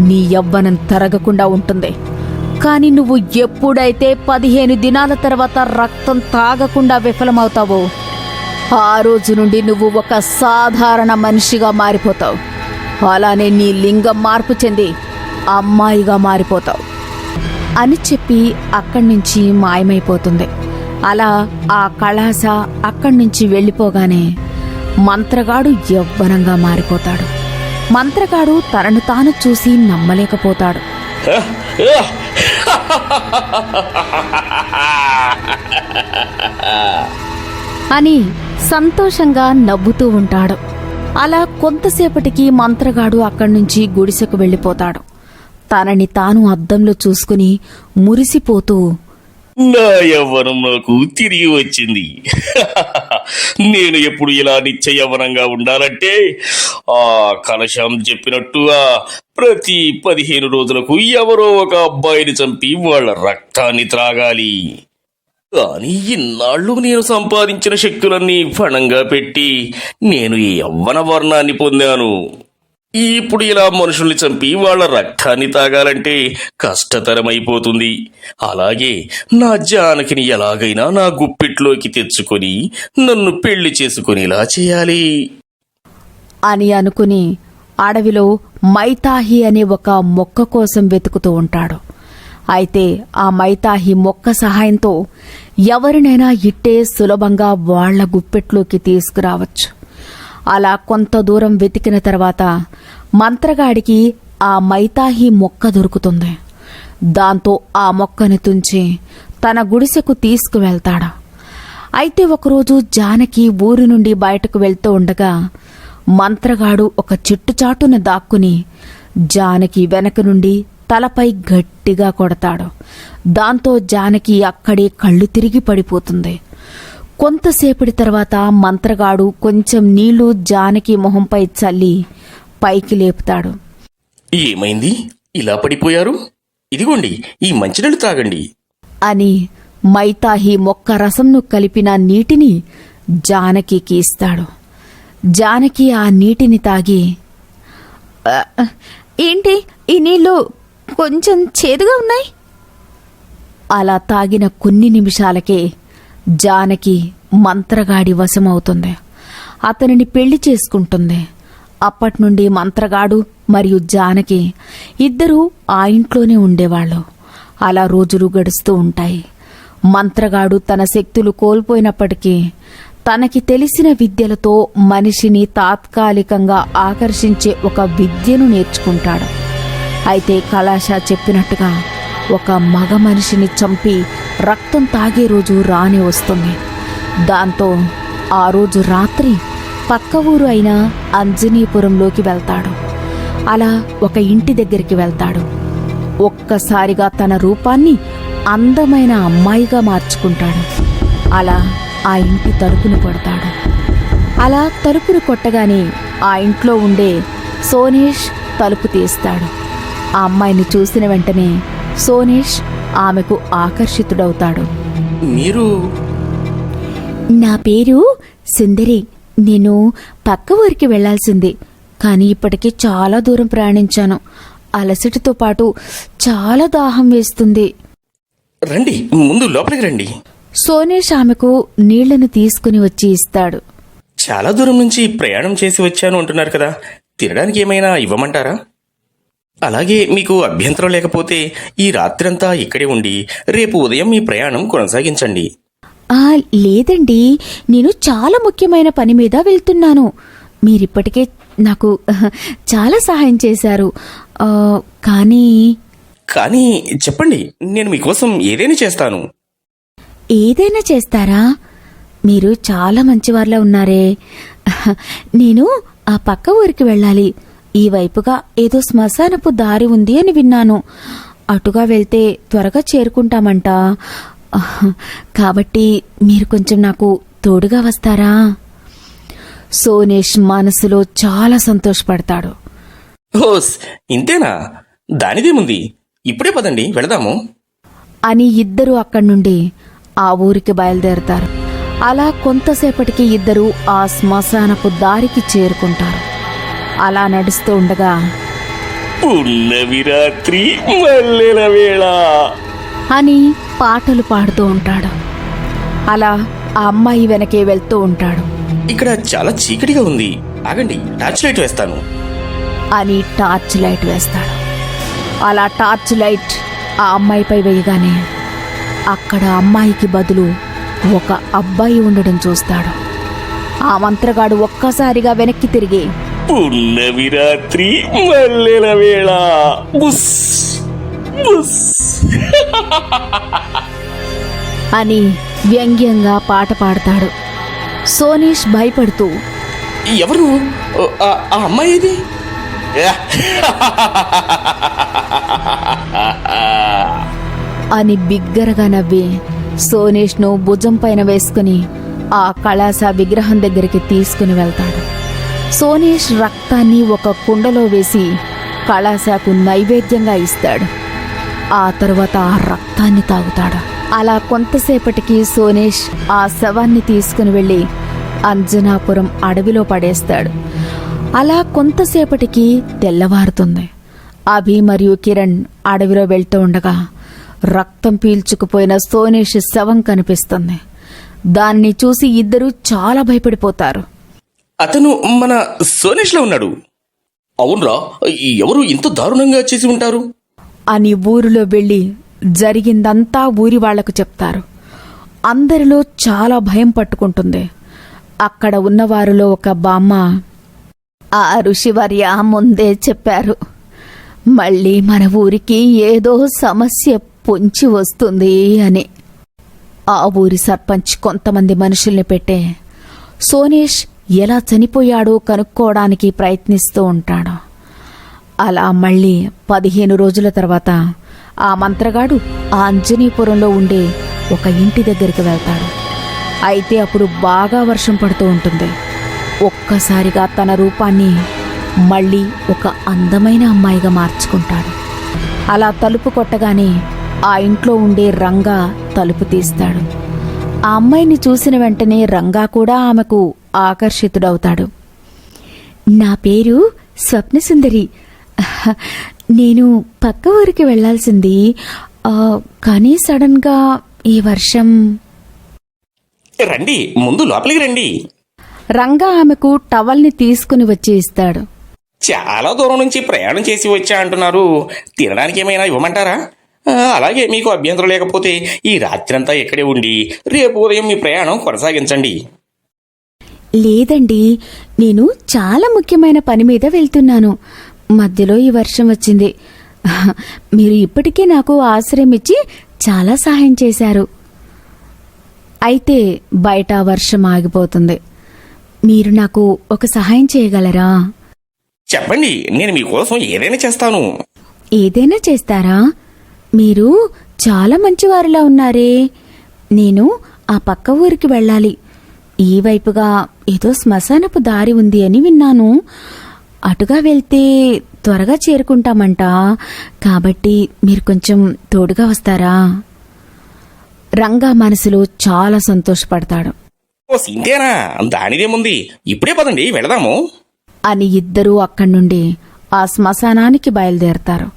[SPEAKER 1] నీ యవ్వనం తరగకుండా ఉంటుంది. కాని నువ్వు ఎప్పుడైతే 15 దినాల తర్వాత రక్తం తాగకుండా విఫలమవుతావో ఆ రోజు నుండి నువ్వు ఒక సాధారణ మనిషిగా మారిపోతావు. అలానే నీ లింగం మార్పు చెంది అమ్మాయిగా మారిపోతావు అని చెప్పి అక్కడి నుంచి మాయమైపోతుంది. అలా ఆ కళాస అక్కడి నుంచి వెళ్ళిపోగానే మంత్రగాడు యవ్వనంగా మారిపోతాడు. మంత్రగాడు తనను తాను చూసి నమ్మలేకపోతాడు. అని సంతోషంగా నవ్వుతూ ఉంటాడు. అలా కొంతసేపటికి మంత్రగాడు అక్కడి నుంచి గుడిసెకు వెళ్ళిపోతాడు. తనని తాను అద్దంలో చూసుకుని మురిసిపోతూ,
[SPEAKER 2] నా యవ్వనం నాకు తిరిగి వచ్చింది. నేను ఎప్పుడు ఇలా నిత్య యవ్వనంగా ఉండాలంటే ఆ కలశం చెప్పినట్టుగా ప్రతి 15 రోజులకు ఎవరో ఒక అబ్బాయిని చంపి వాళ్ళ రక్తాన్ని త్రాగాలి. కానీ ఇన్నాళ్ళు నేను సంపాదించిన శక్తులన్నీ ఫణంగా పెట్టి నేను ఈ యవ్వన వర్ణాన్ని పొందాను. ఇప్పుడు ఇలా మనుషుల్ని చంపి వాళ్ళ రక్తాన్ని తాగాలంటే కష్టతరమైపోతుంది. అలాగే నా జానకిని ఎలాగైనా నా గుప్పిట్లోకి తెచ్చుకొని నన్ను పెళ్లి చేసుకునేలా చేయాలి
[SPEAKER 1] అని అనుకుని అడవిలో మైతాహి అనే ఒక మొక్క కోసం వెతుకుతూ ఉంటాడు. అయితే ఆ మైతాహి మొక్క సహాయంతో ఎవరినైనా ఇట్టే సులభంగా వాళ్ల గుప్పెట్లోకి తీసుకురావచ్చు. అలా కొంత దూరం వెతికిన తర్వాత మంత్రగాడికి ఆ మైతాహి మొక్క దొరుకుతుంది. దాంతో ఆ మొక్కని తుంచి తన గుడిసెకు తీసుకువెళ్తాడు. అయితే ఒకరోజు జానకి ఊరి నుండి బయటకు వెళ్తూ ఉండగా మంత్రగాడు ఒక చెట్టు చాటున దాక్కుని జానకి వెనక నుండి తలపై గట్టిగా కొడతాడు. దాంతో జానకి అక్కడే కళ్ళు తిరిగి పడిపోతుంది. కొంతసేపటి తర్వాత మంత్రగాడు కొంచెం నీళ్లు జానకి మొహంపై చల్లి పైకి లేపుతాడు.
[SPEAKER 2] ఏమైంది, ఇలా పడిపోయారు? ఇదిగోండి, ఈ మంచినీళ్ళు తాగండి
[SPEAKER 1] అని మైతాహి మొక్క రసంను కలిపిన నీటిని జానకికి ఇస్తాడు. జానకి ఆ నీటిని తాగి, ఏంటి ఈ నీళ్లు కొంచెం చేదుగా ఉన్నాయి? అలా తాగిన కొన్ని నిమిషాలకే జానకి మంత్రగాడి వశమవుతుంది. అతనిని పెళ్లి చేసుకుంటుంది. అప్పట్నుండి మంత్రగాడు మరియు జానకి ఇద్దరూ ఆ ఇంట్లోనే ఉండేవాళ్ళు. అలా రోజులు గడుస్తూ ఉంటాయి. మంత్రగాడు తన శక్తులు కోల్పోయినప్పటికీ తనకి తెలిసిన విద్యలతో మనిషిని తాత్కాలికంగా ఆకర్షించే ఒక విద్యను నేర్చుకుంటాడు. అయితే కళాశ చెప్పినట్టుగా ఒక మగ మనిషిని చంపి రక్తం తాగే రోజు రానే వస్తుంది. దాంతో ఆ రోజు రాత్రి పక్క ఊరు అయిన అంజనీపురంలోకి వెళ్తాడు. అలా ఒక ఇంటి దగ్గరికి వెళ్తాడు. ఒక్కసారిగా తన రూపాన్ని అందమైన అమ్మాయిగా మార్చుకుంటాడు. అలా ఆ ఇంటి తలుపును కొడతాడు. అలా తలుపును కొట్టగానే ఆ ఇంట్లో ఉండే సోనేష్ తలుపు తీస్తాడు. ఆ అమ్మాయిని చూసిన వెంటనే సోనేష్ ఆమెకు ఆకర్షితుడవుతాడు.
[SPEAKER 2] మీరు
[SPEAKER 1] నా పేరు సుందరి. నేను పక్క ఊరికి వెళ్లాల్సింది, కానీ ఇప్పటికే చాలా దూరం ప్రయాణించాను. అలసటతో పాటు చాలా దాహం వేస్తుంది.
[SPEAKER 2] రండి, ముందు లోపలికి రండి.
[SPEAKER 1] సోనేష్ ఆమెకు నీళ్లను తీసుకుని వచ్చి ఇస్తాడు.
[SPEAKER 2] చాలా దూరం నుంచి ప్రయాణం చేసి వచ్చాను అంటున్నారు కదా, తినడానికి ఏమైనా ఇవ్వమంటారా? అలాగే మీకు అభ్యంతరం లేకపోతే ఈ రాత్రంతా ఇక్కడే ఉండి రేపు ఉదయం మీ ప్రయాణం కొనసాగించండి.
[SPEAKER 1] లేదండి, నేను చాలా ముఖ్యమైన పని మీద వెళ్తున్నాను. మీరిప్పటికే నాకు చాలా సహాయం చేశారు. కానీ
[SPEAKER 2] చెప్పండి, నేను మీకోసం ఏదైనా చేస్తాను.
[SPEAKER 1] ఏదైనా చేస్తారా? మీరు చాలా మంచివారిలా ఉన్నారే. నేను ఆ పక్క ఊరికి వెళ్ళాలి. ఈ వైపుగా ఏదో శ్మశానపు దారి ఉంది అని విన్నాను. అటుగా వెళ్తే త్వరగా చేరుకుంటామంట. కాబట్టి మీరు కొంచెం నాకు తోడుగా వస్తారా? సోనేష్ మనసులో చాలా సంతోషపడతాడు.
[SPEAKER 2] ఓస్, ఇంతేనా? దానిదేముంది, ఇప్పుడే పదండి వెళదాము
[SPEAKER 1] అని ఇద్దరూ అక్కడి నుండి ఆ ఊరికి బయలుదేరతారు. అలా కొంతసేపటికి ఇద్దరూ ఆ శ్మశానపు దారికి చేరుకుంటారు. అలా నడుస్తూ ఉండగా
[SPEAKER 2] ఉన్నవి రాత్రి మల్లెల వేళ
[SPEAKER 1] అని పాటలు పాడుతూ ఉంటాడు. అలా ఆ అమ్మాయి వెనకే వెళ్తూ ఉంటాడు.
[SPEAKER 2] ఇక్కడ చాలా చీకటిగా ఉంది, ఆగండి, టార్చ్ లైట్ వేస్తాను
[SPEAKER 1] అని టార్చ్ లైట్ వేస్తాడు. అలా టార్చ్ లైట్ ఆ అమ్మాయిపై వేయగానే అక్కడ అమ్మాయికి బదులు ఒక అబ్బాయి ఉండడం చూస్తాడు. ఆ మంత్రగాడు ఒక్కసారిగా వెనక్కి తిరిగి
[SPEAKER 2] ఉన్నవి రాత్రి మల్లెల వేళ బుస్ బుస్
[SPEAKER 1] అని వ్యంగ్యంగా పాట పాడతాడు. సోనేష్ భయపడుతూ,
[SPEAKER 2] ఎవరు ఆ అమ్మాయి ఇది?
[SPEAKER 1] అని బిగ్గరగా నవ్వి సోనేష్ను భుజం పైన వేసుకుని ఆ కళాశ విగ్రహం దగ్గరికి తీసుకుని వెళ్తాడు. సోనేష్ రక్తాన్ని ఒక కుండలో వేసి కళాశకు నైవేద్యంగా ఇస్తాడు. ఆ తరువాత ఆ రక్తాన్ని తాగుతాడు. అలా కొంతసేపటికి సోనేష్ ఆ శవాన్ని తీసుకుని వెళ్ళి అంజనాపురం అడవిలో పడేస్తాడు. అలా కొంతసేపటికి తెల్లవారుతుంది. అభి మరియు కిరణ్ అడవిలో వెళ్తూ ఉండగా రక్తం పీల్చుకుపోయిన సోనేష్ శవం కనిపిస్తుంది. దాన్ని చూసి ఇద్దరూ చాలా భయపడిపోతారు.
[SPEAKER 2] అతను మన సోనేష్లో ఉన్నాడు. అవునరా, ఎవరు ఇంత దారుణంగా చేసి ఉంటారు
[SPEAKER 1] అని ఊరిలో వెళ్లి జరిగిందంతా ఊరి వాళ్లకు చెప్తారు. అందరిలో చాలా భయం పట్టుకుంటుంది. అక్కడ ఉన్నవారిలో ఒక బామ్మ, ఆ ఋషివర్య ముందే చెప్పారు, మళ్ళీ మన ఊరికి ఏదో సమస్య పొంచి వస్తుంది అని. ఆ ఊరి సర్పంచ్ కొంతమంది మనుషుల్ని పెట్టే సోనేష్ ఎలా చనిపోయాడో కనుక్కోవడానికి ప్రయత్నిస్తూ ఉంటాడు. అలా మళ్ళీ 15 రోజుల తర్వాత ఆ మంత్రగాడు ఆ అంజనీపురంలో ఉండే ఒక ఇంటి దగ్గరికి వెళ్తాడు. అయితే అప్పుడు బాగా వర్షం పడుతూ ఉంటుంది. ఒక్కసారిగా తన రూపాన్ని మళ్ళీ ఒక అందమైన అమ్మాయిగా మార్చుకుంటాడు. అలా తలుపు కొట్టగానే ఆ ఇంట్లో ఉండే రంగా తలుపు తీస్తాడు. ఆ అమ్మాయిని చూసిన వెంటనే రంగా కూడా ఆమెకు ఆకర్షితుడవుతాడు. నా పేరు స్వప్నసుందరి. నేను పక్క ఊరికి వెళ్లాల్సింది, కానీ సడన్ గా ఈ వర్షం.
[SPEAKER 2] రండి, ముందు లోపలికి రండి.
[SPEAKER 1] రంగా ఆమెకు టవల్ని తీసుకుని వచ్చి ఇస్తాడు.
[SPEAKER 2] చాలా దూరం నుంచి ప్రయాణం చేసి వచ్చా అంటున్నారు, తినడానికి ఏమైనా ఇవ్వమంటారా? అలాగే మీకు అభ్యంతరం లేకపోతే ఈ రాత్రంతా ఇక్కడే ఉండి రేపు ఉదయం మీ ప్రయాణం కొనసాగించండి.
[SPEAKER 1] లేదండి, నేను చాలా ముఖ్యమైన పని మీద వెళ్తున్నాను. మధ్యలో ఈ వర్షం వచ్చింది. మీరు ఇప్పటికే నాకు ఆశ్రయం ఇచ్చి చాలా సహాయం చేశారు. అయితే బయట వర్షం ఆగిపోతుంది. మీరు నాకు ఒక సహాయం చేయగలరా?
[SPEAKER 2] చెప్పండి, నేను మీకోసం ఏదైనా చేస్తాను.
[SPEAKER 1] ఏదైనా చేస్తారా? మీరు చాలా మంచివారిలా ఉన్నారే. నేను ఆ పక్క ఊరికి వెళ్ళాలి. ఈ వైపుగా ఏదో శ్మశానపు దారి ఉంది అని విన్నాను. అటుగా వెళ్తే త్వరగా చేరుకుంటామంట, కాబట్టి మీరు కొంచెం తోడుగా వస్తారా? రంగా మనసులో చాలా సంతోషపడతాడు.
[SPEAKER 2] ఓ సింతేనా, దానిదేముంది, ఇప్పుడే పదండి వెళదాము
[SPEAKER 1] అని ఇద్దరూ అక్కడి నుండి ఆ శ్మశానానికి బయలుదేరతారు.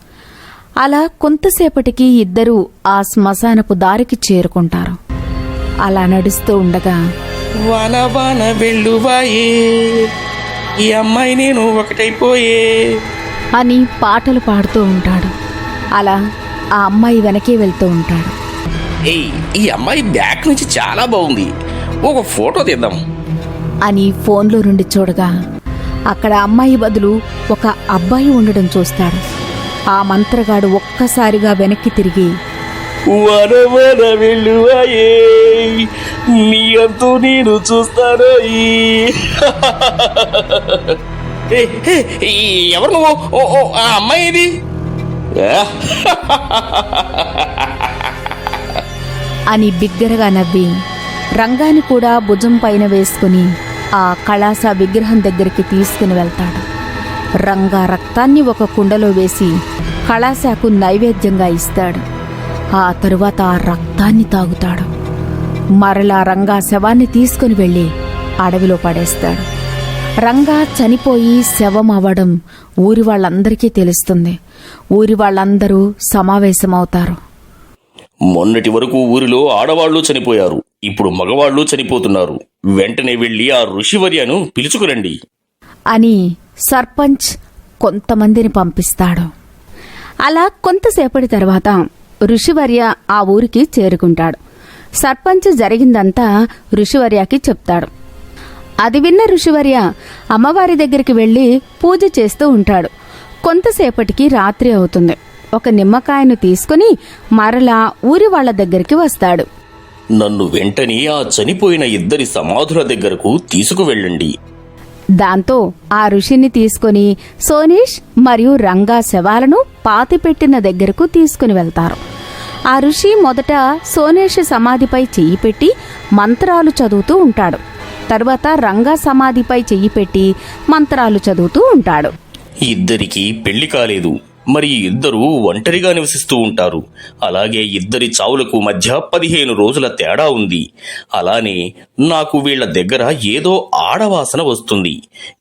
[SPEAKER 1] అలా కొంతసేపటికి ఇద్దరూ ఆ శ్మశానపు దారికి చేరుకుంటారు. అలా నడుస్తూ ఉండగా
[SPEAKER 2] వాన వాన వెళ్ళువాయే, ఈ అమ్మాయి నేను ఒకటైపోయే
[SPEAKER 1] అని పాటలు పాడుతూ ఉంటాడు. అలా ఆ అమ్మాయి వెనకే వెళ్తూ ఉంటాడు.
[SPEAKER 2] ఏయ్, ఈ అమ్మాయి బ్యాక్ నుంచి చాలా బాగుంది, ఒక ఫోటో తీద్దాం
[SPEAKER 1] అని ఫోన్లో నుండి చూడగా అక్కడ అమ్మాయి బదులు ఒక అబ్బాయి ఉండడం చూస్తాడు. ఆ మంత్రగాడు ఒక్కసారిగా వెనక్కి తిరిగి
[SPEAKER 2] వన వన వెళ్ళువాయే, నీ అంతూ నేను చూస్తాను. ఎవరు నువ్వు? ఓ ఆ అమ్మాయి ఇది.
[SPEAKER 1] అని బిగ్గరగా నవ్వి రంగాన్ని కూడా భుజం పైన వేసుకుని ఆ కళాస విగ్రహం దగ్గరికి తీసుకుని వెళ్తాడు. రంగా రక్తాన్ని ఒక కుండలో వేసి కళాశాకు నైవేద్యంగా ఇస్తాడు. ఆ తరువాత ఆ రక్తాన్ని తాగుతాడు. మరలా రంగా శవాన్ని తీసుకుని వెళ్ళి అడవిలో పడేస్తాడు. రంగా చనిపోయి శవం అవ్వడం ఊరి వాళ్ళందరికీ తెలుస్తుంది. ఊరి వాళ్ళందరూ సమావేశమవుతారు.
[SPEAKER 2] మొన్నటి వరకు ఊరిలో ఆడవాళ్లు చనిపోయారు, ఇప్పుడు మగవాళ్లు చనిపోతున్నారు. వెంటనే వెళ్లి ఆ ఋషివర్యను పిలుచుకురండి
[SPEAKER 1] అని సర్పంచ్ కొంతమందిని పంపిస్తాడు. అలా కొంతసేపటి తర్వాత ఋషివర్య ఆ ఊరికి చేరుకుంటాడు. సర్పంచ్ జరిగిందంతా ఋషివర్యకి చెప్తాడు. అది విన్న ఋషివర్య అమ్మవారి దగ్గరికి వెళ్లి పూజ చేస్తూ ఉంటాడు. కొంతసేపటికి రాత్రి అవుతుంది. ఒక నిమ్మకాయను తీసుకుని మరలా ఊరి వాళ్ల దగ్గరికి వస్తాడు.
[SPEAKER 2] నన్ను వెంటనే ఆ చనిపోయిన ఇద్దరి సమాధుల దగ్గరకు తీసుకువెళ్ళండి.
[SPEAKER 1] దాంతో ఆ ఋషిని తీసుకుని సోనీష్ మరియు రంగా శవాలను పాతిపెట్టిన దగ్గరకు తీసుకుని వెళ్తారు. ఆ ఋషి మొదట సోనేష్ సమాధిపై చెయ్యి పెట్టి మంత్రాలు చదువుతూ ఉంటాడు. తరువాత రంగా సమాధిపై చెయ్యి పెట్టి మంత్రాలు చదువుతూ ఉంటాడు.
[SPEAKER 2] ఇద్దరికీ పెళ్లి కాలేదు, మరి ఇద్దరూ ఒంటరిగా నివసిస్తూ ఉంటారు. అలాగే ఇద్దరి చావులకు మధ్య 15 రోజుల తేడా ఉంది. అలానే నాకు వీళ్ల దగ్గర ఏదో ఆడవాసన వస్తుంది.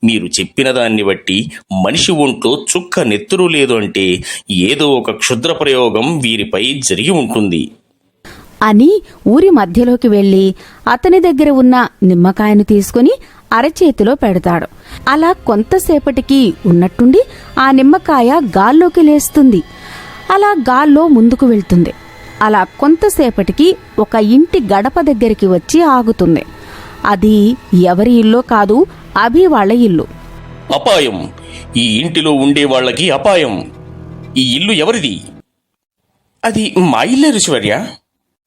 [SPEAKER 2] మీరు చెప్పిన దాన్ని బట్టి మనిషి ఒంట్లో చుక్క నెత్తురు లేదు అంటే ఏదో ఒక క్షుద్ర ప్రయోగం వీరిపై జరిగి ఉంటుంది
[SPEAKER 1] అని ఊరి మధ్యలోకి వెళ్లి అతని దగ్గర ఉన్న నిమ్మకాయను తీసుకుని అరచేతిలో పెడతాడు. అలా కొంతసేపటికి ఉన్నట్టుండి ఆ నిమ్మకాయ గాల్లోకి లేస్తుంది. అలా గాల్లో ముందుకు వెళ్తుంది. అలా కొంతసేపటికి ఒక ఇంటి గడప దగ్గరికి వచ్చి ఆగుతుంది. అది ఎవరి ఇల్లో కాదు, అభి వాళ్ళ ఇల్లు.
[SPEAKER 2] అపాయం! ఈ ఇంటిలో ఉండే వాళ్ళకి అపాయం! ఈ ఇల్లు ఎవరిది? అది మా ఇల్లే ఋషివర్య.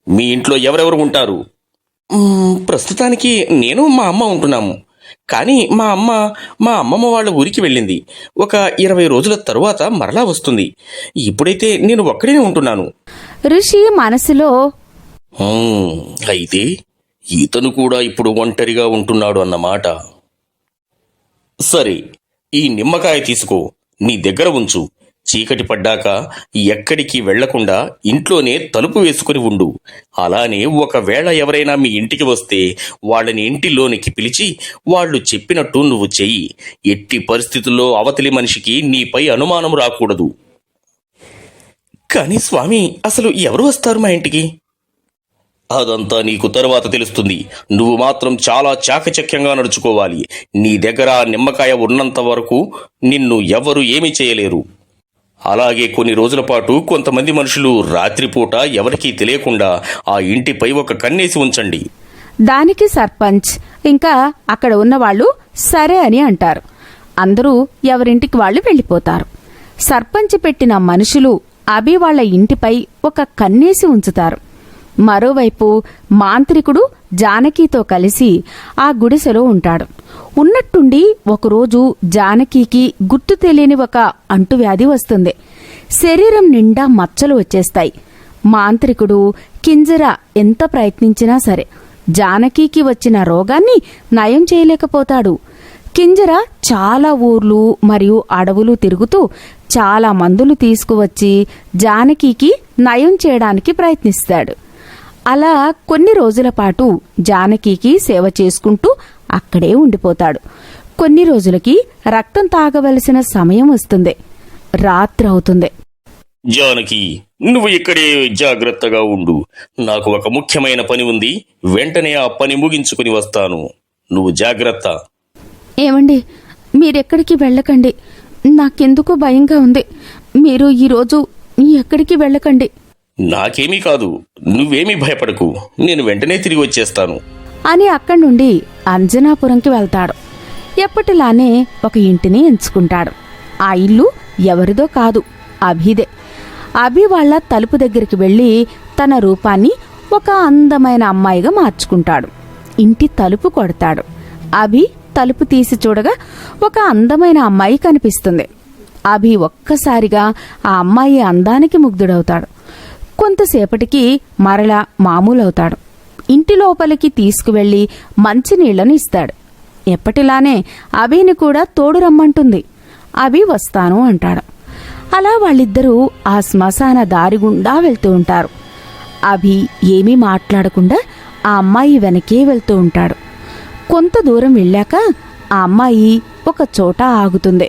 [SPEAKER 2] మీ ఇంట్లో ఎవరెవరు ఉంటారు? ప్రస్తుతానికి నేను మా అమ్మ ఉంటున్నాము. కానీ మా అమ్మమ్మ వాళ్ళ ఊరికి వెళ్ళింది. ఒక 20 రోజుల తరువాత మరలా వస్తుంది. ఇప్పుడైతే నేను ఒక్కడినే ఉంటున్నాను.
[SPEAKER 1] ఋషి మనసులో
[SPEAKER 2] అయితే ఇతను కూడా ఇప్పుడు ఒంటరిగా ఉంటున్నాడు అన్నమాట. సరే, ఈ నిమ్మకాయ తీసుకో, నీ దగ్గర ఉంచు. చీకటి పడ్డాక ఎక్కడికి వెళ్లకుండా ఇంట్లోనే తలుపు వేసుకుని ఉండు. అలానే ఒకవేళ ఎవరైనా మీ ఇంటికి వస్తే వాళ్ళని ఇంటిలోనికి పిలిచి వాళ్ళు చెప్పినట్టు నువ్వు చెయ్యి. ఎట్టి పరిస్థితుల్లో అవతలి మనిషికి నీపై అనుమానం రాకూడదు. కానీ స్వామి, అసలు ఎవరు వస్తారు మా ఇంటికి? అదంతా నీకు తరువాత తెలుస్తుంది. నువ్వు మాత్రం చాలా చాకచక్యంగా నడుచుకోవాలి. నీ దగ్గర నిమ్మకాయ ఉన్నంత వరకు నిన్ను ఎవరు ఏమీ చేయలేరు. అలాగే కొన్ని రోజుల పాటు కొంతమంది మనుషులు రాత్రిపూట ఎవరికీ తెలియకుండా ఆ ఇంటిపై ఒక కన్నేసి ఉంచండి.
[SPEAKER 1] దానికి సర్పంచ్ ఇంకా అక్కడ ఉన్నవాళ్లు సరే అని అంటారు. అందరూ ఎవరింటికి వాళ్ళు వెళ్లిపోతారు. సర్పంచ్ పెట్టిన మనుషులు అభి వాళ్ల ఇంటిపై ఒక కన్నేసి ఉంచుతారు. మరోవైపు మాంత్రికుడు జానకితో కలిసి ఆ గుడిసెలో ఉంటాడు. ఉన్నట్టుండి ఒకరోజు జానకికి గుర్తు తెలియని ఒక అంటువ్యాధి వస్తుంది. శరీరం నిండా మచ్చలు వచ్చేస్తాయి. మాంత్రికుడు కింజర ఎంత ప్రయత్నించినా సరే జానకికి వచ్చిన రోగాన్ని నయం చేయలేకపోతాడు. కింజర చాలా ఊర్లు మరియు అడవులు తిరుగుతూ చాలా మందులు తీసుకువచ్చి జానకికి నయం చేయడానికి ప్రయత్నిస్తాడు. అలా కొన్ని రోజుల పాటు జానకికి సేవ చేసుకుంటూ అక్కడే ఉండిపోతాడు. కొన్ని రోజులకి రక్తం తాగవలసిన సమయం వస్తుంది. రాత్రి అవుతుంది.
[SPEAKER 2] జానకి, నువ్వు ఇక్కడే జాగ్రత్తగా ఉండు. నాకు ఒక ముఖ్యమైన పని ఉంది. వెంటనే ఆ పని ముగించుకుని వస్తాను. నువ్వు జాగ్రత్త.
[SPEAKER 1] ఏమండి, మీరెక్కడికి వెళ్ళకండి. నాకెందుకో భయంగా ఉంది. మీరు ఈరోజు ఎక్కడికి వెళ్ళకండి
[SPEAKER 2] నాకేమీ కాదు. నువ్వేమీ భయపడకు. నేను వెంటనే తిరిగి వచ్చేస్తాను
[SPEAKER 1] అని అక్కడి నుండి అంజనాపురంకి వెళ్తాడు. ఎప్పటిలానే ఒక ఇంటిని ఎంచుకుంటాడు. ఆ ఇల్లు ఎవరిదో కాదు, అభిదే. అభి వాళ్ళ తలుపు దగ్గరికి వెళ్ళి తన రూపాన్ని ఒక అందమైన అమ్మాయిగా మార్చుకుంటాడు. ఇంటి తలుపు కొడతాడు. అభి తలుపు తీసి చూడగా ఒక అందమైన అమ్మాయి కనిపిస్తుంది. అభి ఒక్కసారిగా ఆ అమ్మాయి అందానికి ముగ్ధుడవుతాడు. కొంతసేపటికి మరలా మామూలవుతాడు. ఇంటి లోపలికి తీసుకువెళ్లి మంచినీళ్లను ఇస్తాడు. ఎప్పటిలానే అభిని కూడా తోడు రమ్మంటుంది. అభి వస్తాను అంటాడు. అలా వాళ్ళిద్దరూ ఆ శ్మశాన దారి గుండా వెళ్తూ ఉంటారు. అభి ఏమీ మాట్లాడకుండా ఆ అమ్మాయి వెనకే వెళ్తూ ఉంటాడు. కొంత దూరం వెళ్ళాక ఆ అమ్మాయి ఒక చోట ఆగుతుంది.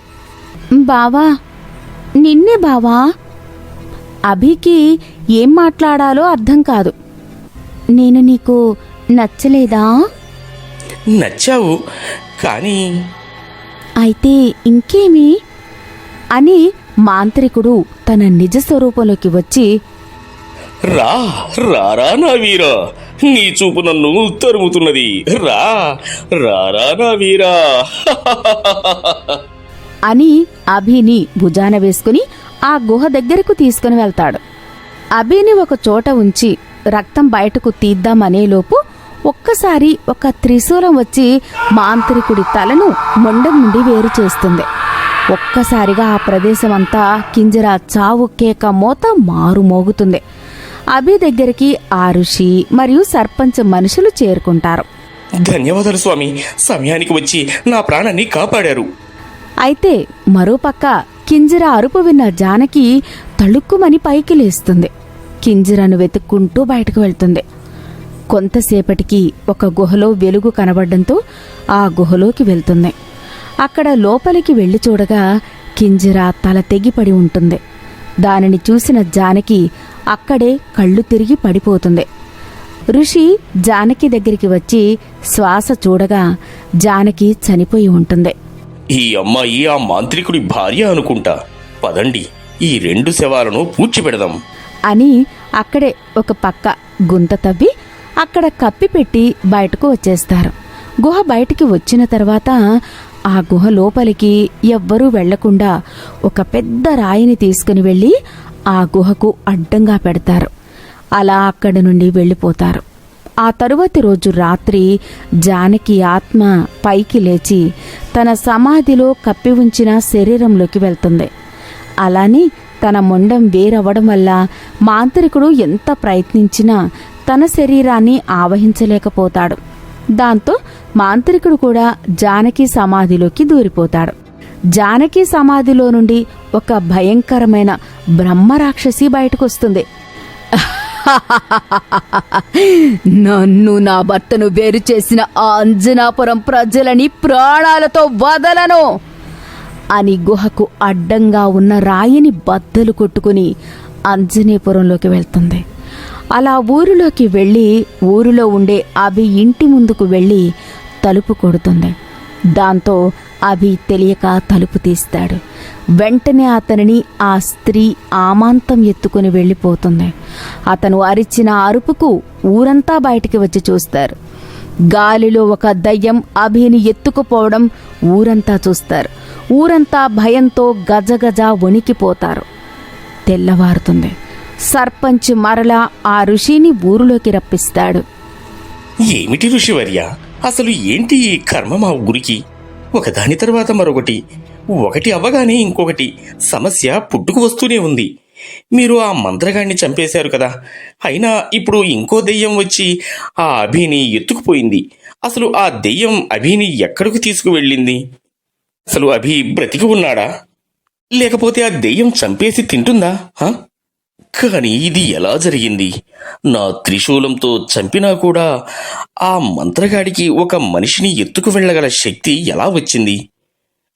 [SPEAKER 1] బావా, నిన్నే బావా. అభికి ఏం మాట్లాడాలో అర్థం కాదు. నేను నీకు నచ్చలేదా?
[SPEAKER 2] నచ్చావు, కానీ
[SPEAKER 1] అయితే ఇంకేమి అని మాంత్రికుడు తన నిజ స్వరూపంలోకి వచ్చి,
[SPEAKER 2] రా రారా నా వీరా, నీ చూపు నన్ను తరుముతున్నది. రా రారా నా వీరా
[SPEAKER 1] అని అభిని భుజాన వేసుకుని ఆ గుహ దగ్గరకు తీసుకుని వెళ్తాడు. అభిని ఒక చోట ఉంచి రక్తం బయటకు తీద్దామనేలోపు ఒక్కసారి ఒక త్రిశూలం వచ్చి మాంత్రికుడి తలను మొండం నుండి వేరు చేస్తుంది. ఒక్కసారిగా ఆ ప్రదేశమంతా కింజర చావు కేక మోత మారుమోగుతుంది. అభి దగ్గరికి ఆ ఋషి మరియు సర్పంచ్ మనుషులు చేరుకుంటారు.
[SPEAKER 2] ధన్యవాదాలు స్వామి, సమయానికి వచ్చి నా ప్రాణాన్ని కాపాడారు.
[SPEAKER 1] అయితే మరోపక్క కింజర అరుపు విన్న జానకి తళుక్కుమని పైకి లేస్తుంది. కింజరను వెతుక్కుంటూ బయటకు వెళ్తుంది. కొంతసేపటికి ఒక గుహలో వెలుగు కనబడ్డంతో ఆ గుహలోకి వెళ్తుంది. అక్కడ లోపలికి వెళ్లి చూడగా కింజర తల తెగిపడి ఉంటుంది. దానిని చూసిన జానకి అక్కడే కళ్ళు తిరిగి పడిపోతుంది. ఋషి జానకి దగ్గరికి వచ్చి శ్వాస చూడగా జానకి చనిపోయి ఉంటుంది.
[SPEAKER 2] ఈ అమ్మాయి ఆ మాంత్రికుడి భార్య అనుకుంటా. పదండి, ఈ 2 శవాలను పూడ్చిపెడదాం
[SPEAKER 1] అని అక్కడే ఒక పక్క గుంత తవ్వి అక్కడ కప్పిపెట్టి బయటకు వచ్చేస్తారు. గుహ బయటికి వచ్చిన తర్వాత ఆ గుహ లోపలికి ఎవ్వరూ వెళ్లకుండా ఒక పెద్ద రాయిని తీసుకుని వెళ్లి ఆ గుహకు అడ్డంగా పెడతారు. అలా అక్కడి నుండి వెళ్ళిపోతారు. ఆ తరువాతి రోజు రాత్రి జానకి ఆత్మ పైకి లేచి తన సమాధిలో కప్పి ఉంచిన శరీరంలోకి వెళ్తుంది. అలానే తన మొండం వేరవ్వడం వల్ల మాంత్రికుడు ఎంత ప్రయత్నించినా తన శరీరాన్ని ఆవహించలేకపోతాడు. దాంతో మాంత్రికుడు కూడా జానకి సమాధిలోకి దూరిపోతాడు. జానకి సమాధిలో నుండి ఒక భయంకరమైన బ్రహ్మరాక్షసి బయటకొస్తుంది. నన్ను, నా భర్తను వేరు చేసిన ఆ అంజనాపురం ప్రజలని ప్రాణాలతో వదలను అని గుహకు అడ్డంగా ఉన్న రాయిని బద్దలు కొట్టుకుని అంజనీపురంలోకి వెళ్తుంది. అలా ఊరిలోకి వెళ్ళి ఊరిలో ఉండే అభి ఇంటి ముందుకు వెళ్ళి తలుపు కొడుతుంది. దాంతో అభి తెలియక తలుపు తీస్తాడు. వెంటనే అతనిని ఆ స్త్రీ ఆమాంతం ఎత్తుకుని వెళ్ళిపోతుంది. అతను అరిచిన అరుపుకు ఊరంతా బయటికి వచ్చి చూస్తారు. గాలిలో ఒక దయ్యం అభిని ఎత్తుకుపోవడం ఊరంతా చూస్తారు. ఊరంతా భయంతో గజగజ వణికిపోతారు. తెల్లవారుతుంది. సర్పంచ్ మరలా ఆ ఋషిని ఊరిలోకి రప్పిస్తాడు.
[SPEAKER 2] ఏమిటి ఋషివర్య, అసలు ఏంటి ఈ కర్మ మా ఊరికి? ఒకదాని తర్వాత మరొకటి, ఒకటి అవ్వగానే ఇంకొకటి సమస్య పుట్టుకు వస్తూనే ఉంది. మీరు ఆ మంత్రగాడిని చంపేశారు కదా, అయినా ఇప్పుడు ఇంకో దెయ్యం వచ్చి ఆ అభిని ఎత్తుకుపోయింది. అసలు ఆ దెయ్యం అభిని ఎక్కడికి తీసుకువెళ్ళింది? అసలు అభి బ్రతికి ఉన్నాడా, లేకపోతే ఆ దెయ్యం చంపేసి తింటుందా? కానీ ఇది ఎలా జరిగింది? నా త్రిశూలంతో చంపినా కూడా ఆ మంత్రగాడికి ఒక మనిషిని ఎత్తుకు వెళ్ళగల శక్తి ఎలా వచ్చింది?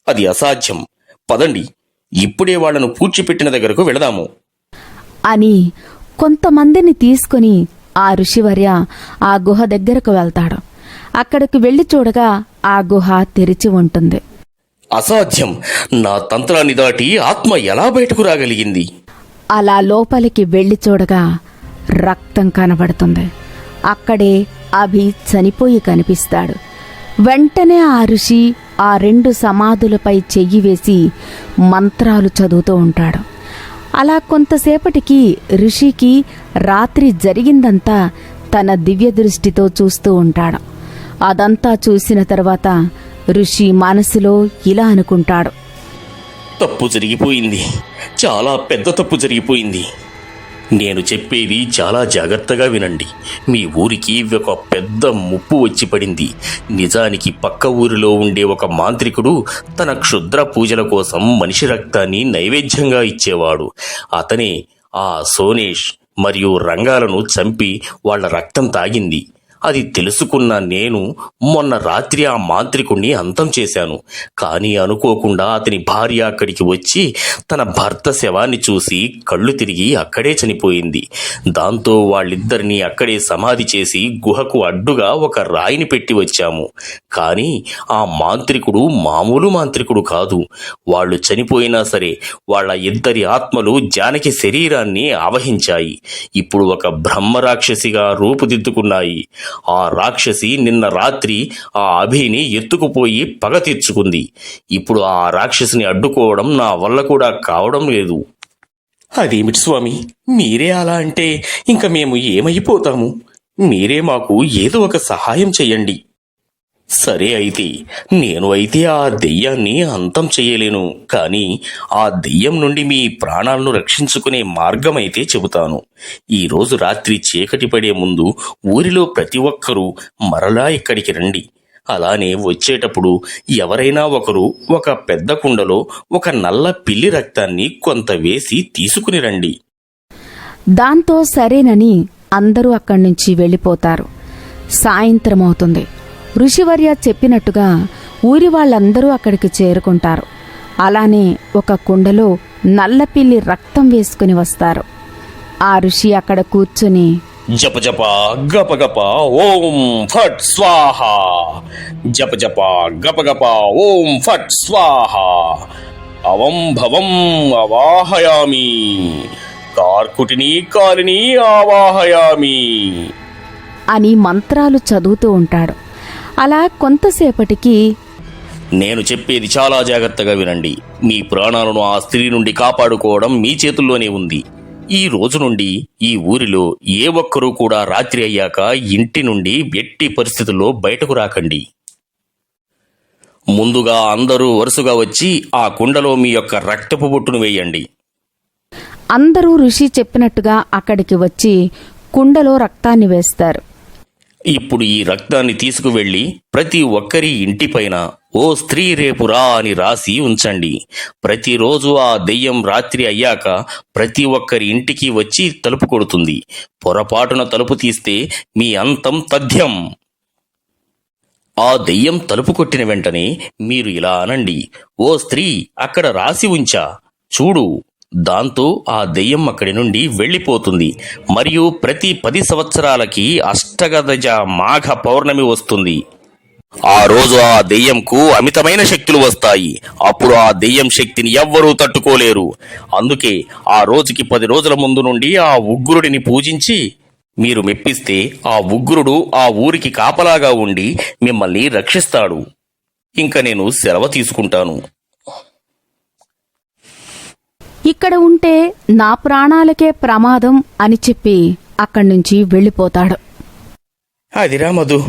[SPEAKER 2] అది అసాధ్యం. పదండి, ఇప్పుడే వాళ్లను పూడ్చిపెట్టిన దగ్గరకు వెళదాము
[SPEAKER 1] అని కొంతమందిని తీసుకుని ఆ ఋషివర్య ఆ గుహ దగ్గరకు వెళ్తాడు. అక్కడికి వెళ్లి చూడగా ఆ గుహ తెరిచి ఉంటుంది.
[SPEAKER 2] అసాధ్యం! నా తంత్రాన్ని దాటి ఆత్మ ఎలా బయటకు రాగలిగింది?
[SPEAKER 1] అలా లోపలికి వెళ్లి చూడగా రక్తం కనబడుతుంది. అక్కడే అభి చనిపోయి కనిపిస్తాడు. వెంటనే ఆ ఋషి ఆ 2 సమాధులపై చెయ్యి వేసి మంత్రాలు చదువుతూ ఉంటాడు. అలా కొంతసేపటికి ఋషికి రాత్రి జరిగిందంతా తన దివ్య దృష్టితో చూస్తూ ఉంటాడు. అదంతా చూసిన తర్వాత ఋషి మనసులో ఇలా అనుకుంటాడు.
[SPEAKER 2] తప్పు జరిగిపోయింది, చాలా పెద్ద తప్పు జరిగిపోయింది. నేను చెప్పేది చాలా జాగ్రత్తగా వినండి. మీ ఊరికి ఒక పెద్ద ముప్పు వచ్చి పడింది. నిజానికి పక్క ఊరిలో ఉండే ఒక మాంత్రికుడు తన క్షుద్ర పూజల కోసం మనిషి రక్తాన్ని నైవేద్యంగా ఇచ్చేవాడు. అతనే ఆ సోనేష్ మరియు రంగాలను చంపి వాళ్ల రక్తం తాగింది. అది తెలుసుకున్న నేను మొన్న రాత్రి ఆ మాంత్రికుణ్ణి అంతం చేశాను. కానీ అనుకోకుండా అతని భార్య అక్కడికి వచ్చి తన భర్త శవాన్ని చూసి కళ్ళు తిరిగి అక్కడే చనిపోయింది. దాంతో వాళ్ళిద్దరినీ అక్కడే సమాధి చేసి గుహకు అడ్డుగా ఒక రాయిని పెట్టి వచ్చాము. కానీ ఆ మాంత్రికుడు మామూలు మాంత్రికుడు కాదు. వాళ్ళు చనిపోయినా సరే వాళ్ళ ఇద్దరి ఆత్మలు జానకి శరీరాన్ని ఆవహించాయి. ఇప్పుడు ఒక బ్రహ్మరాక్షసిగా రూపుదిద్దుకున్నాయి. ఆ రాక్షసి నిన్న రాత్రి ఆ అభిని ఎత్తుకుపోయి పగ తీర్చుకుంది. ఇప్పుడు ఆ రాక్షసిని అడ్డుకోవడం నా వల్ల కూడా కావడం లేదు. అదేమిటి స్వామి, మీరే అలా అంటే ఇంక మేము ఏమైపోతాము? మీరే మాకు ఏదో ఒక సహాయం చెయ్యండి. సరే అయితే, నేను అయితే ఆ దెయ్యాన్ని అంతం చెయ్యలేను. కానీ ఆ దెయ్యం నుండి మీ ప్రాణాలను రక్షించుకునే మార్గమైతే చెబుతాను. ఈరోజు రాత్రి చీకటి పడే ముందు ఊరిలో ప్రతి ఒక్కరూ మరలా ఇక్కడికి రండి. అలానే వచ్చేటప్పుడు ఎవరైనా ఒకరు ఒక పెద్ద కుండలో ఒక నల్ల పిల్లి రక్తాన్ని కొంత వేసి తీసుకుని రండి.
[SPEAKER 1] దాంతో సరేనని అందరూ అక్కడ్నుంచి వెళ్ళిపోతారు. సాయంత్రం అవుతుంది. ఋషివర్య చెప్పినట్టుగా ఊరి వాళ్ళందరూ అక్కడికి చేరుకుంటారు. అలానే ఒక కుండలో నల్లపిల్లి రక్తం వేసుకుని వస్తారు. ఆ ఋషి అక్కడ కూర్చుని
[SPEAKER 2] జప జప గప గప ఓం ఫట్ స్వాహ, జప జప గప గప ఓం ఫట్ స్వాహ, అవం భవం అవాహయామి, కార్కుటిని కాలిని ఆవాహయామి
[SPEAKER 1] అని మంత్రాలు చదువుతూ ఉంటాడు. అలా కొంతసేపటికి
[SPEAKER 2] నేను చెప్పేది చాలా జాగ్రత్తగా వినండి. మీ ప్రాణాలను ఆ స్త్రీ నుండి కాపాడుకోవడం మీ చేతుల్లోనే ఉంది. ఈ రోజు నుండి ఈ ఊరిలో ఏ ఒక్కరూ కూడా రాత్రి అయ్యాక ఇంటి నుండి ఎట్టి పరిస్థితుల్లో బయటకు రాకండి. ముందుగా అందరూ వరుసగా వచ్చి ఆ కుండలో మీ యొక్క రక్తపు బొట్టును వేయండి.
[SPEAKER 1] అందరూ ఋషి చెప్పినట్టుగా అక్కడికి వచ్చి కుండలో రక్తాన్ని వేస్తారు.
[SPEAKER 2] ఇప్పుడు ఈ రక్తాన్ని తీసుకువెళ్ళి ప్రతి ఒక్కరి ఇంటిపైన ఓ స్త్రీ రేపురా అని రాసి ఉంచండి. ప్రతిరోజు ఆ దెయ్యం రాత్రి అయ్యాక ప్రతి ఒక్కరి ఇంటికి వచ్చి తలుపు కొడుతుంది. పొరపాటున తలుపు తీస్తే మీ అంతం తథ్యం. ఆ దెయ్యం తలుపు కొట్టిన వెంటనే మీరు ఇలా అనండి, ఓ స్త్రీ అక్కడ రాసి ఉంచా చూడు. దాంతో ఆ దెయ్యం అక్కడి నుండి వెళ్ళిపోతుంది. మరియు ప్రతి 10 సంవత్సరాలకి అష్టగజ మాఘ పౌర్ణమి వస్తుంది. ఆ రోజు ఆ దెయ్యంకు అమితమైన శక్తులు వస్తాయి. అప్పుడు ఆ దెయ్యం శక్తిని ఎవ్వరూ తట్టుకోలేరు. అందుకే ఆ రోజుకి 10 రోజుల ముందు నుండి ఆ ఉగ్రుడిని పూజించి మీరు మెప్పిస్తే ఆ ఉగ్రుడు ఆ ఊరికి కాపలాగా ఉండి మిమ్మల్ని రక్షిస్తాడు. ఇంక నేను సెలవు తీసుకుంటాను.
[SPEAKER 1] ఇక్కడ ఉంటే నా ప్రాణాలకే ప్రమాదం అని చెప్పి అక్కడ్నుంచి వెళ్ళిపోతాడు.
[SPEAKER 2] అదిరా మధు,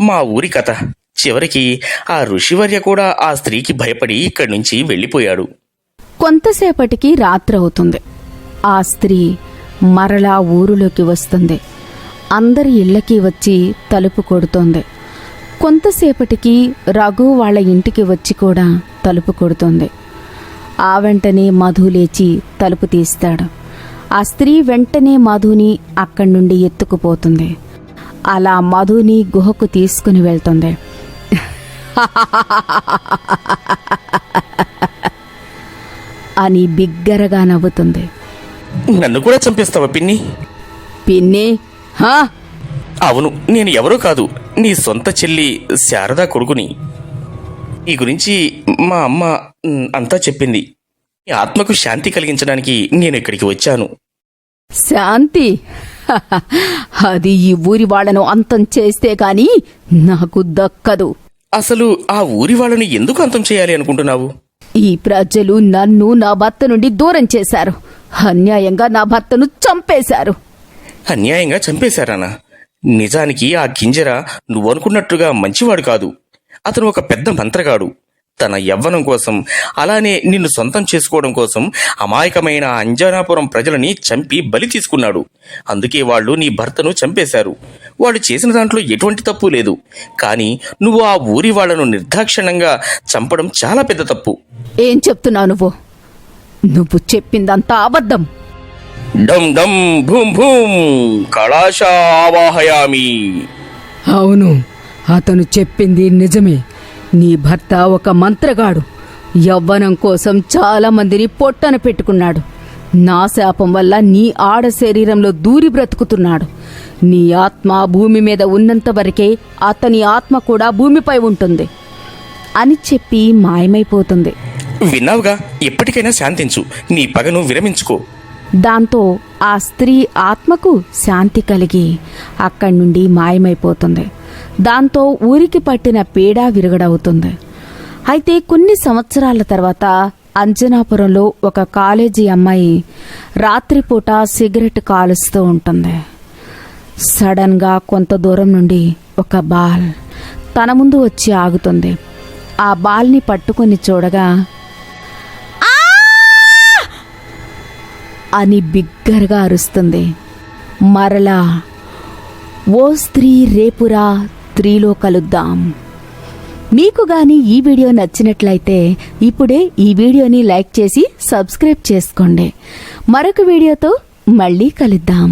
[SPEAKER 2] మా ఊరి కథ. చివరికి ఆ ఋషివర్య కూడా ఆ స్త్రీకి భయపడి ఇక్కడి నుంచి వెళ్ళిపోయాడు.
[SPEAKER 1] కొంతసేపటికి రాత్రవుతుంది. ఆ స్త్రీ మరలా ఊరులోకి వస్తుంది. అందరి ఇళ్లకి వచ్చి తలుపు కొడుతోంది. కొంతసేపటికి రఘు వాళ్ళ ఇంటికి వచ్చి కూడా తలుపు కొడుతుంది. ఆ వెంటనే మధు లేచి తలుపు తీస్తాడు. ఆ స్త్రీ వెంటనే మధుని అక్కడి నుండి ఎత్తుకుపోతుంది. అలా మధుని గుహకు తీసుకుని వెళ్తుంది. అని బిగ్గరగా నవ్వుతుంది.
[SPEAKER 2] నన్ను కూడా చంపేస్తావా పిన్ని?
[SPEAKER 1] పిన్ని హా?
[SPEAKER 2] అవును, నేను ఎవరో కాదు, నీ సొంత చెల్లి శారదా కొడుకుని. ఈ గురించి మా అమ్మ అంతా చెప్పింది. ఈ ఆత్మకు శాంతి కలిగించడానికి నేను ఇక్కడికి వచ్చాను.
[SPEAKER 1] శాంతి? అది ఈ ఊరి వాళ్లను అంతం చేస్తే గాని నాకు దక్కదు.
[SPEAKER 2] అసలు ఆ ఊరి వాళ్ళని ఎందుకు అంతం చేయాలి అనుకుంటున్నావు?
[SPEAKER 1] ఈ ప్రజలు నన్ను నా భర్త నుండి దూరం చేశారు. అన్యాయంగా నా భర్తను చంపేశారు.
[SPEAKER 2] అన్యాయంగా చంపేశారానా? నిజానికి ఆ కింజర నువ్వనుకున్నట్టుగా మంచివాడు కాదు. అతను ఒక పెద్ద మంత్రగాడు. తన యవ్వనం కోసం, అలానే నిన్ను సొంతం చేసుకోవడం కోసం అమాయకమైన అంజనాపురం ప్రజలని చంపి బలి తీసుకున్నాడు. అందుకే వాళ్ళు నీ భర్తను చంపేశారు. వాళ్ళు చేసిన దాంట్లో ఎటువంటి తప్పు లేదు. కానీ నువ్వు ఆ ఊరి వాళ్లను నిర్దాక్షిణ్యంగా చంపడం చాలా పెద్ద తప్పు.
[SPEAKER 1] ఏం చెప్తున్నావు నువ్వు? నువ్వు చెప్పిందంతా అబద్ధం.
[SPEAKER 2] డమ్ డమ్ భూమ్ భూమ్ కళాశా ఆవాహయామి.
[SPEAKER 1] అవును, అతను చెప్పింది నిజమే. నీ భర్త ఒక మంత్రగాడు. యవ్వనం కోసం చాలా మందిని పొట్టన పెట్టుకున్నాడు. నా శాపం వల్ల నీ ఆడ శరీరంలో దూరి బ్రతుకుతున్నాడు. నీ ఆత్మ భూమి మీద ఉన్నంత వరకే అతని ఆత్మ కూడా భూమిపై ఉంటుంది అని చెప్పి మాయమైపోతుంది.
[SPEAKER 2] విన్నావుగా, ఎప్పటికైనా శాంతించు, నీ పగను విరమించుకో.
[SPEAKER 1] దాంతో ఆ స్త్రీ ఆత్మకు శాంతి కలిగి అక్కడి నుండి మాయమైపోతుంది. దాంతో ఊరికి పట్టిన పీడ విరగడవుతుంది. అయితే కొన్ని సంవత్సరాల తర్వాత అంజనాపురంలో ఒక కాలేజీ అమ్మాయి రాత్రిపూట సిగరెట్ కాలుస్తూ ఉంటుంది. సడన్ గా కొంత దూరం నుండి ఒక బాల్ తన ముందు వచ్చి ఆగుతుంది. ఆ బాల్ని పట్టుకుని చూడగా అని బిగ్గరగా అరుస్తుంది. మరలా ఓ స్త్రీ రేపురా, స్త్రీలో కలుద్దాం. మీకు గాని ఈ వీడియో నచ్చినట్లయితే ఇప్పుడే ఈ వీడియోని లైక్ చేసి సబ్స్క్రైబ్ చేసుకోండి. మరొక వీడియోతో మళ్ళీ కలుద్దాం.